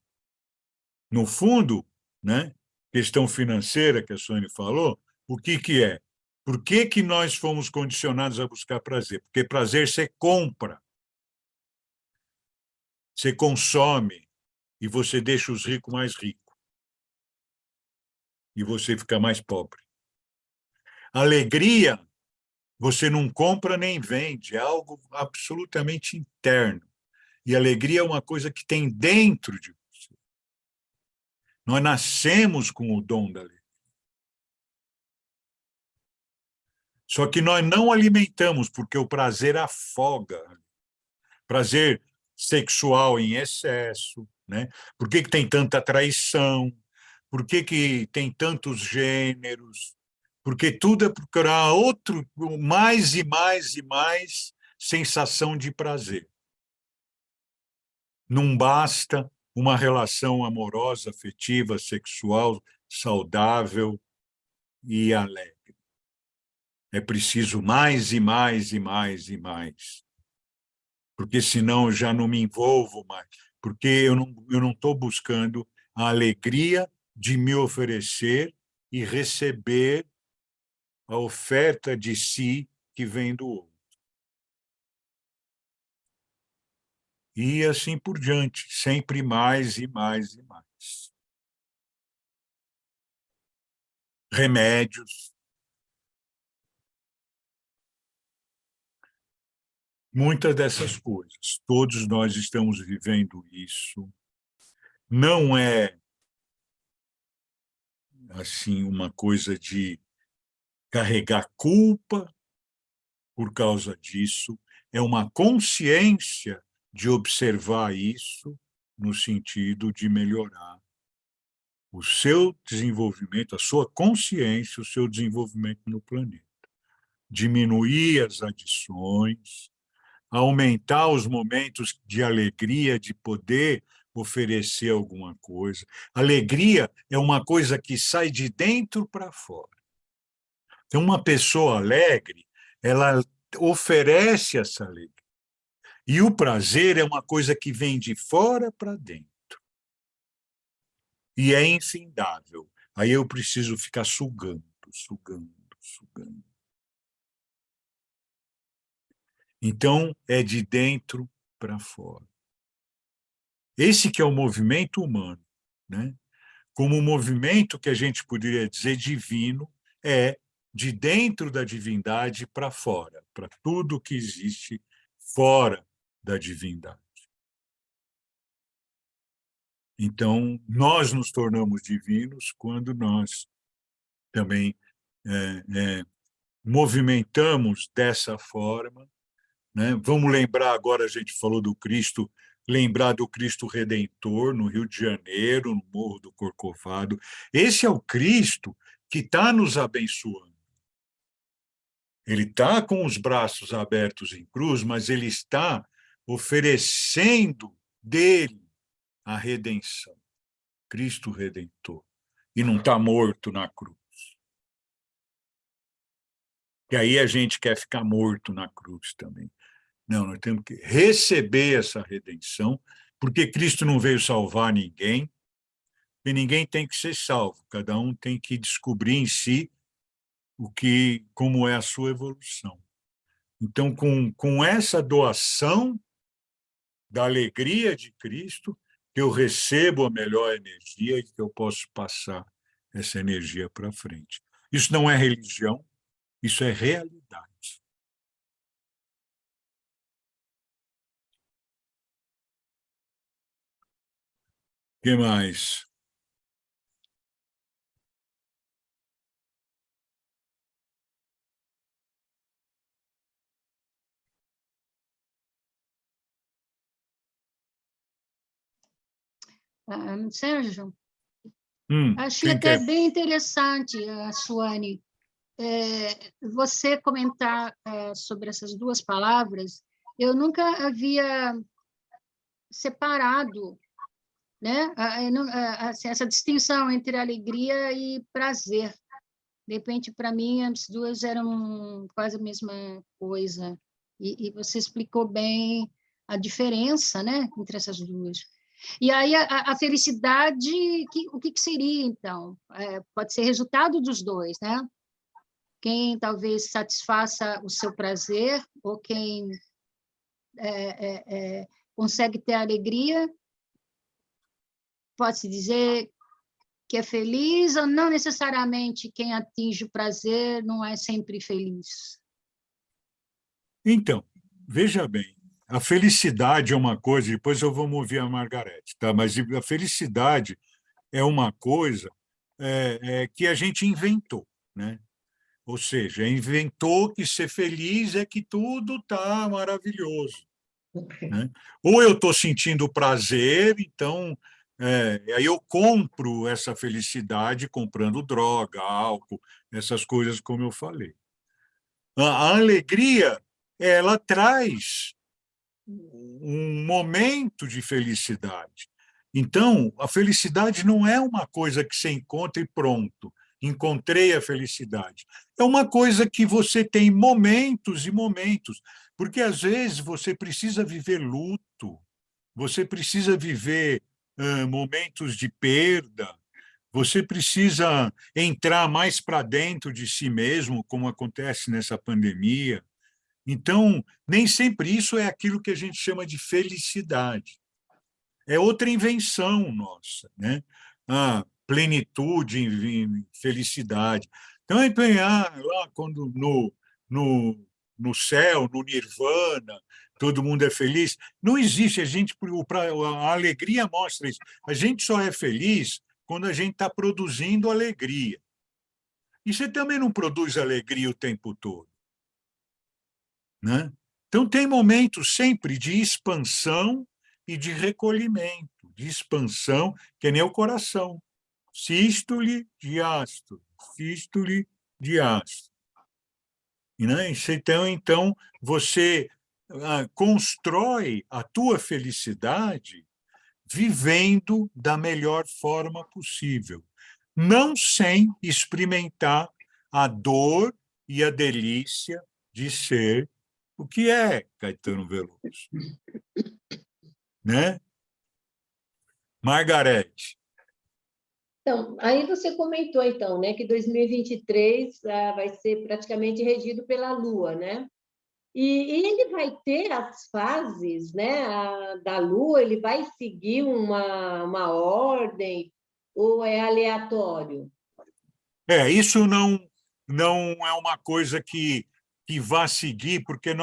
No fundo, né, questão financeira que a Sônia falou, o que, que é? Por que, que nós fomos condicionados a buscar prazer? Porque prazer você compra, você consome, e você deixa os ricos mais ricos, e você fica mais pobre. Alegria, você não compra nem vende, é algo absolutamente interno. E alegria é uma coisa que tem dentro de você. Nós nascemos com o dom da alegria. Só que nós não alimentamos, porque o prazer afoga. Prazer sexual em excesso, né? Por que, que tem tanta traição? Por que, que tem tantos gêneros? Porque tudo é procurar outro, mais e mais e mais sensação de prazer. Não basta uma relação amorosa, afetiva, sexual, saudável e alegre. É preciso mais e mais e mais e mais, porque senão eu já não me envolvo mais, porque eu não estou buscando a alegria de me oferecer e receber a oferta de si que vem do outro. E assim por diante, sempre mais e mais e mais. Remédios, muitas dessas coisas. Todos nós estamos vivendo isso. Não é assim uma coisa de carregar culpa por causa disso, é uma consciência de observar isso no sentido de melhorar o seu desenvolvimento, a sua consciência, o seu desenvolvimento no planeta. Diminuir as adições, aumentar os momentos de alegria, de poder oferecer alguma coisa. Alegria é uma coisa que sai de dentro para fora. Então, uma pessoa alegre, ela oferece essa alegria. E o prazer é uma coisa que vem de fora para dentro. E é infindável. Aí eu preciso ficar sugando, sugando, sugando. Então, é de dentro para fora. Esse que é o movimento humano, né? Como um movimento que a gente poderia dizer divino, é de dentro da divindade para fora, para tudo que existe fora da divindade. Então, nós nos tornamos divinos quando nós também movimentamos dessa forma, né? Vamos lembrar agora, a gente falou do Cristo, lembrar do Cristo Redentor no Rio de Janeiro, no Morro do Corcovado. Esse é o Cristo que está nos abençoando. Ele está com os braços abertos em cruz, mas ele está oferecendo dele a redenção. Cristo Redentor. E não está morto na cruz. E aí a gente quer ficar morto na cruz também. Não, nós temos que receber essa redenção, porque Cristo não veio salvar ninguém, e ninguém tem que ser salvo. Cada um tem que descobrir em si como é a sua evolução. Então, com essa doação da alegria de Cristo, que eu recebo a melhor energia e que eu posso passar essa energia para frente. Isso não é religião, isso é realidade. O que mais?
Sérgio, Achei
quem
até
quer?
bem interessante, Suane, você comentar sobre essas duas palavras. Eu nunca havia separado, né, assim, essa distinção entre alegria e prazer. De repente, para mim, as duas eram quase a mesma coisa. E você explicou bem a diferença, né, entre essas duas. E aí, a felicidade, o que seria, então? Pode ser resultado dos dois, né? Quem talvez satisfaça o seu prazer, ou quem consegue ter alegria, pode-se dizer que é feliz, ou não necessariamente quem atinge o prazer não é sempre feliz?
Então, veja bem, a felicidade é uma coisa, depois eu vou ouvir a Margarete, tá? Mas a felicidade é uma coisa que a gente inventou, né? Ou seja, inventou que ser feliz é que tudo está maravilhoso, né? Ou eu estou sentindo prazer, então aí eu compro essa felicidade comprando droga, álcool, essas coisas como eu falei. A alegria, ela traz um momento de felicidade. Então, a felicidade não é uma coisa que você encontra e pronto, encontrei a felicidade. É uma coisa que você tem momentos e momentos, porque às vezes você precisa viver luto, você precisa viver momentos de perda, você precisa entrar mais para dentro de si mesmo, como acontece nessa pandemia. Então, nem sempre isso é aquilo que a gente chama de felicidade. É outra invenção nossa, né? A plenitude, felicidade. Então, lá quando no céu, no nirvana, todo mundo é feliz. Não existe. A alegria mostra isso. A gente só é feliz quando a gente está produzindo alegria. E você também não produz alegria o tempo todo, né? Então, tem momentos sempre de expansão e de recolhimento, de expansão, que é nem o coração. Sístole, diástole, sístole, diástole. Né? Então, você constrói a tua felicidade vivendo da melhor forma possível, não sem experimentar a dor e a delícia de ser o que é Caetano Veloso, né? Margarete.
Então, aí você comentou, então, né, que 2023 vai ser praticamente regido pela Lua, né? E ele vai ter as fases, né, da Lua, ele vai seguir uma ordem ou é aleatório?
Isso não é uma coisa que vá seguir, porque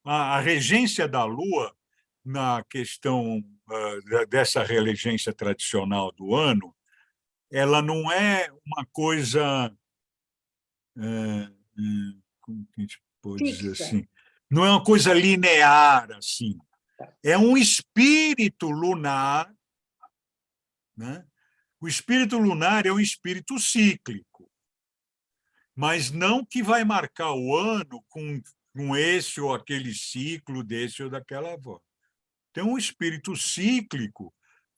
a regência da Lua, na questão dessa regência tradicional do ano, ela não é uma coisa, como que a gente pode dizer
Fixa.
assim, não é uma coisa linear assim. É um espírito lunar, né? O espírito lunar é um espírito cíclico, mas não que vai marcar o ano com esse ou aquele ciclo desse ou daquela voz. Então, o espírito cíclico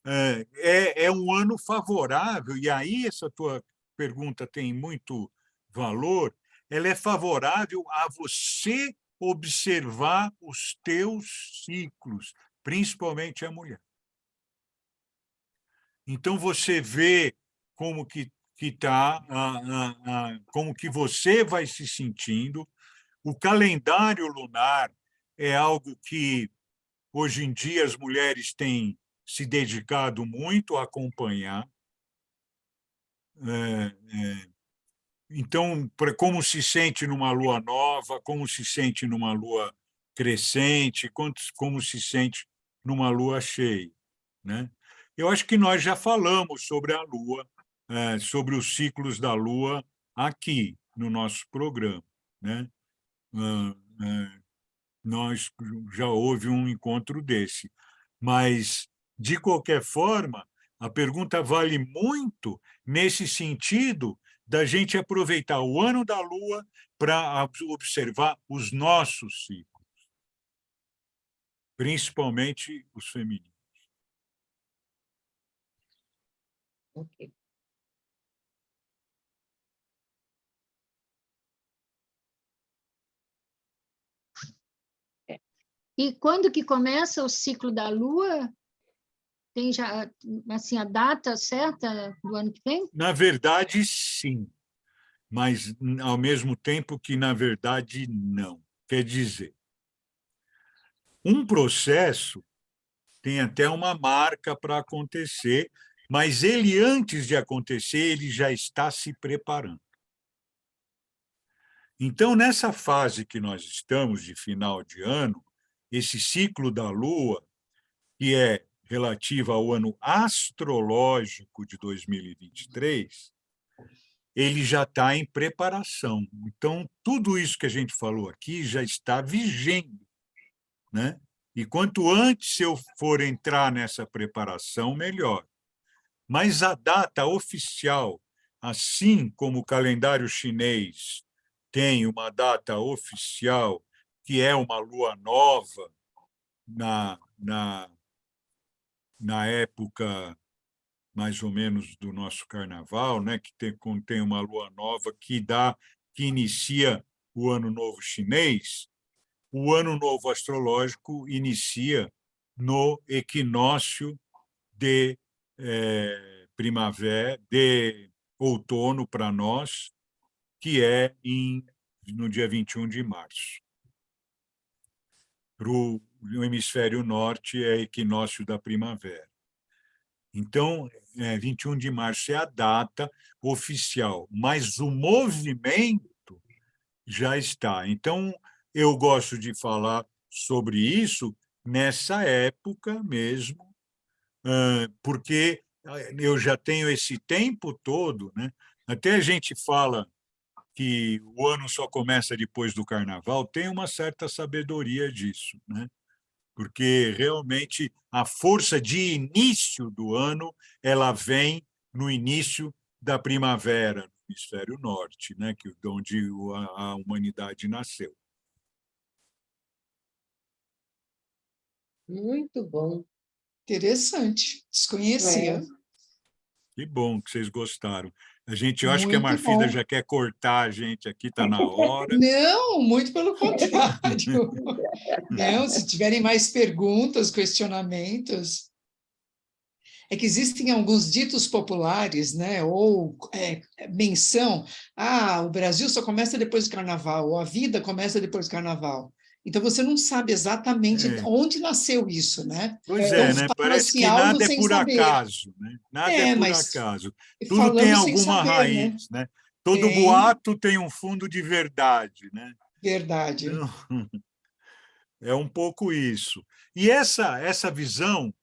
é um ano favorável, e aí essa tua pergunta tem muito valor, ela é favorável a você observar os teus ciclos, principalmente a mulher. Então, você vê como que está, como que você vai se sentindo. O calendário lunar é algo que, hoje em dia, as mulheres têm se dedicado muito a acompanhar. Então, como se sente numa lua nova, como se sente numa lua crescente, como se sente numa lua cheia, né? Eu acho que nós já falamos sobre a lua, sobre os ciclos da lua aqui no nosso programa, né? Nós já houve um encontro desse, mas de qualquer forma, A pergunta vale muito nesse sentido da gente aproveitar o ano da Lua para observar os nossos ciclos, principalmente os femininos.
Ok.
E quando que começa o ciclo da Lua? Tem já assim, a data certa do ano que vem?
Na verdade, sim, mas ao mesmo tempo que, na verdade, não. Quer dizer, um processo tem até uma marca para acontecer, mas ele, antes de acontecer, ele já está se preparando. Então, nessa fase que nós estamos, de final de ano, esse ciclo da Lua, que é relativa ao ano astrológico de 2023, ele já está em preparação. Então, tudo isso que a gente falou aqui já está vigente, né? E quanto antes eu for entrar nessa preparação, melhor. Mas a data oficial, assim como o calendário chinês tem uma data oficial, que é uma lua nova na época mais ou menos do nosso carnaval, né, que contém uma lua nova que inicia o ano novo chinês. O ano novo astrológico inicia no equinócio de primavera, de outono para nós, que é no dia 21 de março. Para o hemisfério norte é equinócio da primavera. Então, 21 de março é a data oficial, mas o movimento já está. Então, eu gosto de falar sobre isso nessa época mesmo, porque eu já tenho esse tempo todo, né? Até a gente fala que o ano só começa depois do carnaval, tem uma certa sabedoria disso, né? Porque realmente a força de início do ano ela vem no início da primavera, no hemisfério norte, né? Onde a humanidade nasceu.
Muito bom.
Interessante, desconhecia.
Que bom que vocês gostaram. Eu acho que a
Muito
Marfida
bom.
já quer cortar a gente aqui, está na hora.
Não, muito pelo contrário. Não, se tiverem mais perguntas, questionamentos. É que existem alguns ditos populares, né? Ou menção, o Brasil só começa depois do carnaval, ou a vida começa depois do carnaval. Então, você não sabe exatamente onde nasceu isso, né?
Pois
Então,
né? Parece
fala-se
que
algo
nada é
sem
por
saber.
acaso, né? Nada é por
Mas
acaso. Tudo tem
falamos sem
alguma
saber, né?
raiz, né? Todo
Tem,
boato tem um fundo de verdade, né?
verdade.
Então, é um pouco isso. E essa visão,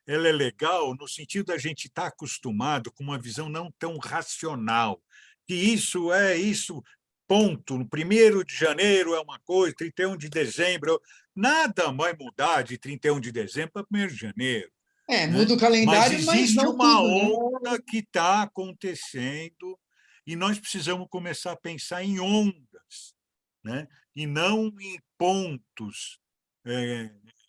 ela é legal no sentido da gente estar acostumado com uma visão não tão racional, que isso é isso, ponto. No 1º de janeiro é uma coisa, 31 de dezembro... Nada vai mudar de 31 de dezembro para 1º de janeiro. Né?
Muda o
Mas
calendário, mas
existe
não
uma
tudo, né?
onda que está acontecendo e nós precisamos começar a pensar em ondas, né? E não em pontos.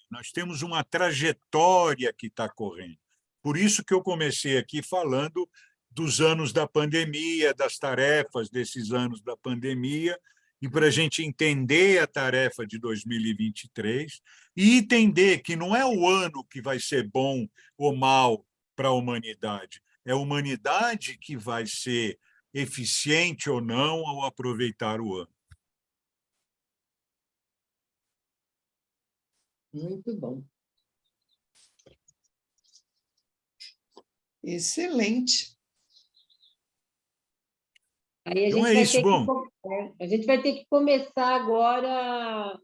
Nós temos uma trajetória que está correndo. Por isso que eu comecei aqui falando dos anos da pandemia, das tarefas desses anos da pandemia, e para a gente entender a tarefa de 2023 e entender que não é o ano que vai ser bom ou mal para a humanidade, é a humanidade que vai ser eficiente ou não ao aproveitar o ano.
Muito bom.
Excelente.
Aí
Então é isso, bom.
a gente vai ter que começar agora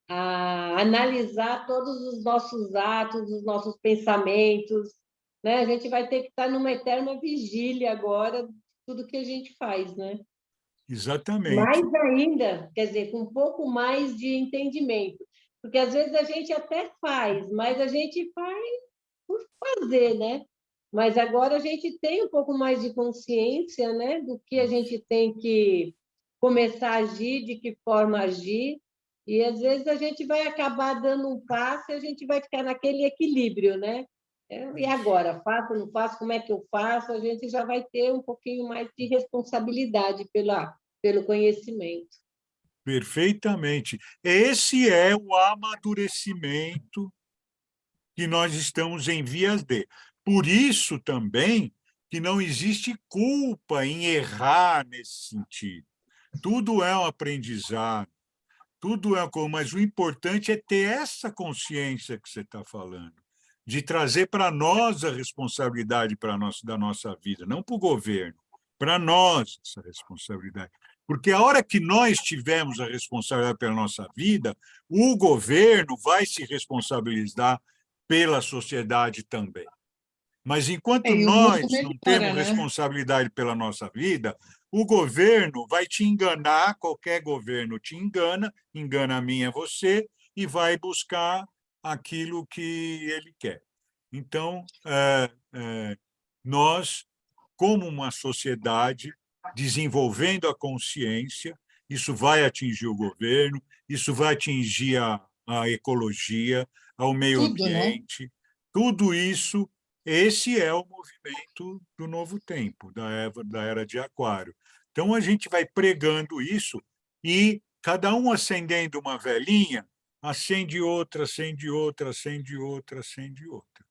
a analisar todos os nossos atos, os nossos pensamentos, né? A gente vai ter que estar numa eterna vigília agora, tudo que a gente faz, né?
Exatamente.
Mais ainda, quer dizer, com um pouco mais de entendimento, porque às vezes a gente até faz, mas a gente faz por fazer, né? mas agora a gente tem um pouco mais de consciência, né, do que a gente tem que começar a agir, de que forma agir, e às vezes a gente vai acabar dando um passo e a gente vai ficar naquele equilíbrio, né? E agora, faço, não faço, como é que eu faço? A gente já vai ter um pouquinho mais de responsabilidade pelo conhecimento.
Perfeitamente. Esse é o amadurecimento que nós estamos em vias de. Por isso também que não existe culpa em errar nesse sentido. Tudo é um aprendizado, tudo é como, mas o importante é ter essa consciência que você está falando, de trazer para nós a responsabilidade da nossa vida, não para o governo, para nós essa responsabilidade. Porque a hora que nós tivermos a responsabilidade pela nossa vida, o governo vai se responsabilizar pela sociedade também. Mas enquanto
E o mundo
nós não
melhora,
temos
né?
responsabilidade pela nossa vida, o governo vai te enganar, qualquer governo te engana, engana a mim e a você, e vai buscar aquilo que ele quer. Então, nós, como uma sociedade, desenvolvendo a consciência, isso vai atingir o governo, isso vai atingir a ecologia, ao meio
Tudo, né?
ambiente, tudo isso. Esse é o movimento do novo tempo, da era de Aquário. Então, a gente vai pregando isso e cada um acendendo uma velinha, acende outra, acende outra, acende outra, acende outra.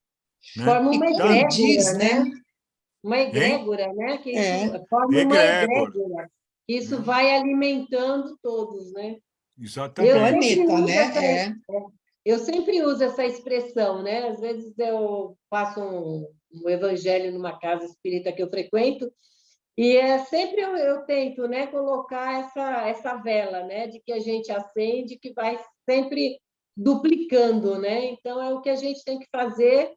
Né?
Forma
E
uma
como diz,
egrégora,
né?
né? Uma egrégora, né? Que isso forma uma
Egrégora.
egrégora. Isso vai alimentando todos, né?
O
Eu
Exatamente.
sempre
planeta,
uso
né?
eu sempre uso essa expressão, né? Às vezes eu faço um evangelho numa casa espírita que eu frequento e sempre eu tento, né, colocar essa vela, né, de que a gente acende, que vai sempre duplicando, né? Então é o que a gente tem que fazer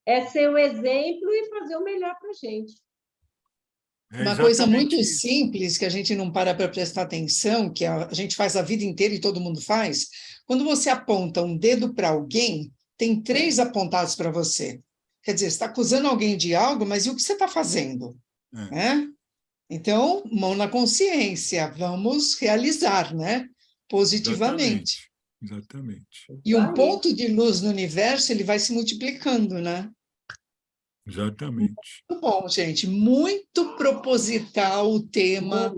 é ser o exemplo e fazer o melhor para a gente.
É
Uma coisa
exatamente
muito
isso.
simples que a gente não para prestar atenção, que a gente faz a vida inteira e todo mundo faz, quando você aponta um dedo para alguém, tem 3 apontados para você. Quer dizer, você está acusando alguém de algo, mas e o que você está fazendo?
É,
Né? Então, mão na consciência, vamos realizar, né? Positivamente.
exatamente.
E
Isso
um
aí.
ponto de luz no universo, ele vai se multiplicando, né?
Exatamente.
Muito bom, gente. Muito proposital o tema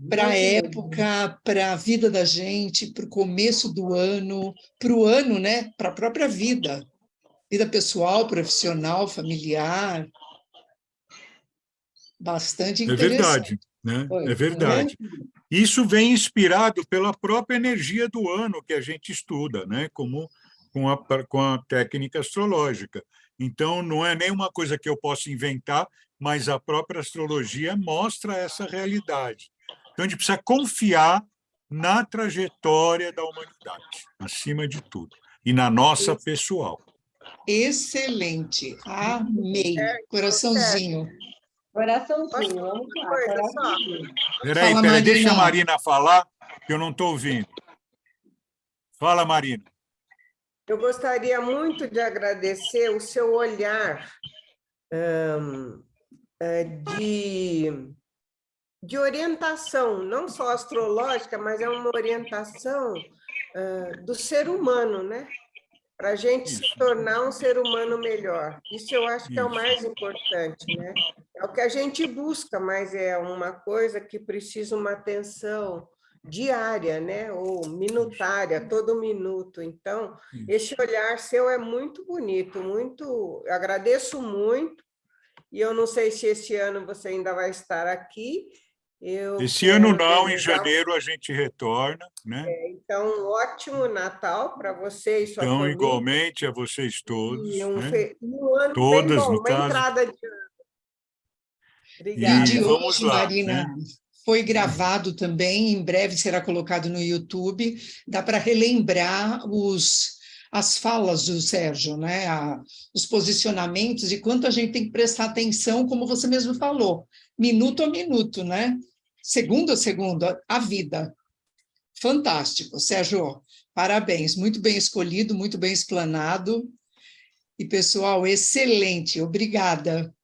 para a
Muito mesmo.
época, para a vida da gente, para o começo do ano, para o ano, né? Para a própria vida. Vida pessoal, profissional, familiar. Bastante
É
interessante,
verdade, né? É
Foi
né?
verdade. Isso vem inspirado pela própria energia do ano que a gente estuda, né? Como com a técnica astrológica. Então, não é nenhuma coisa que eu possa inventar, mas a própria astrologia mostra essa realidade. Então, a gente precisa confiar na trajetória da humanidade, acima de tudo, e na nossa pessoal.
Excelente. Amei. Coraçãozinho.
coraçãozinho,
Posso falar
vamos
uma
lá,
coisa só?
coraçãozinho.
Espera
Fala,
aí, deixa a
Marina.
Marina falar, que eu não estou ouvindo. Fala, Marina.
Eu gostaria muito de agradecer o seu olhar de orientação, não só astrológica, mas é uma orientação do ser humano, né? Para a gente se
Isso,
tornar um ser humano melhor. Isso eu acho que é o
isso.
mais importante, né? É o que a gente busca, mas é uma coisa que precisa uma atenção diária, né? Ou minutária, todo minuto. Então, esse olhar seu é muito bonito, muito. Eu agradeço muito. E eu não sei se esse ano você ainda vai estar aqui. Eu
Esse ano
quero
não, em
desejar.
janeiro a gente retorna, né?
Então, um ótimo Natal para você e sua
Então,
família.
igualmente a vocês
E
todos,
um,
né?
um ano bem
Todas,
bom,
no
uma
caso.
entrada de ano.
E o
E
de
Obrigada.
vamos
hoje,
lá,
Marina,
né?
foi gravado também, em breve será colocado no YouTube. Dá para relembrar as falas do Sérgio, né? Os posicionamentos e quanto a gente tem que prestar atenção, como você mesmo falou, minuto a minuto, né? Segundo a segundo, a vida. Fantástico, Sérgio. Parabéns, muito bem escolhido, muito bem explanado. E, pessoal, excelente. Obrigada.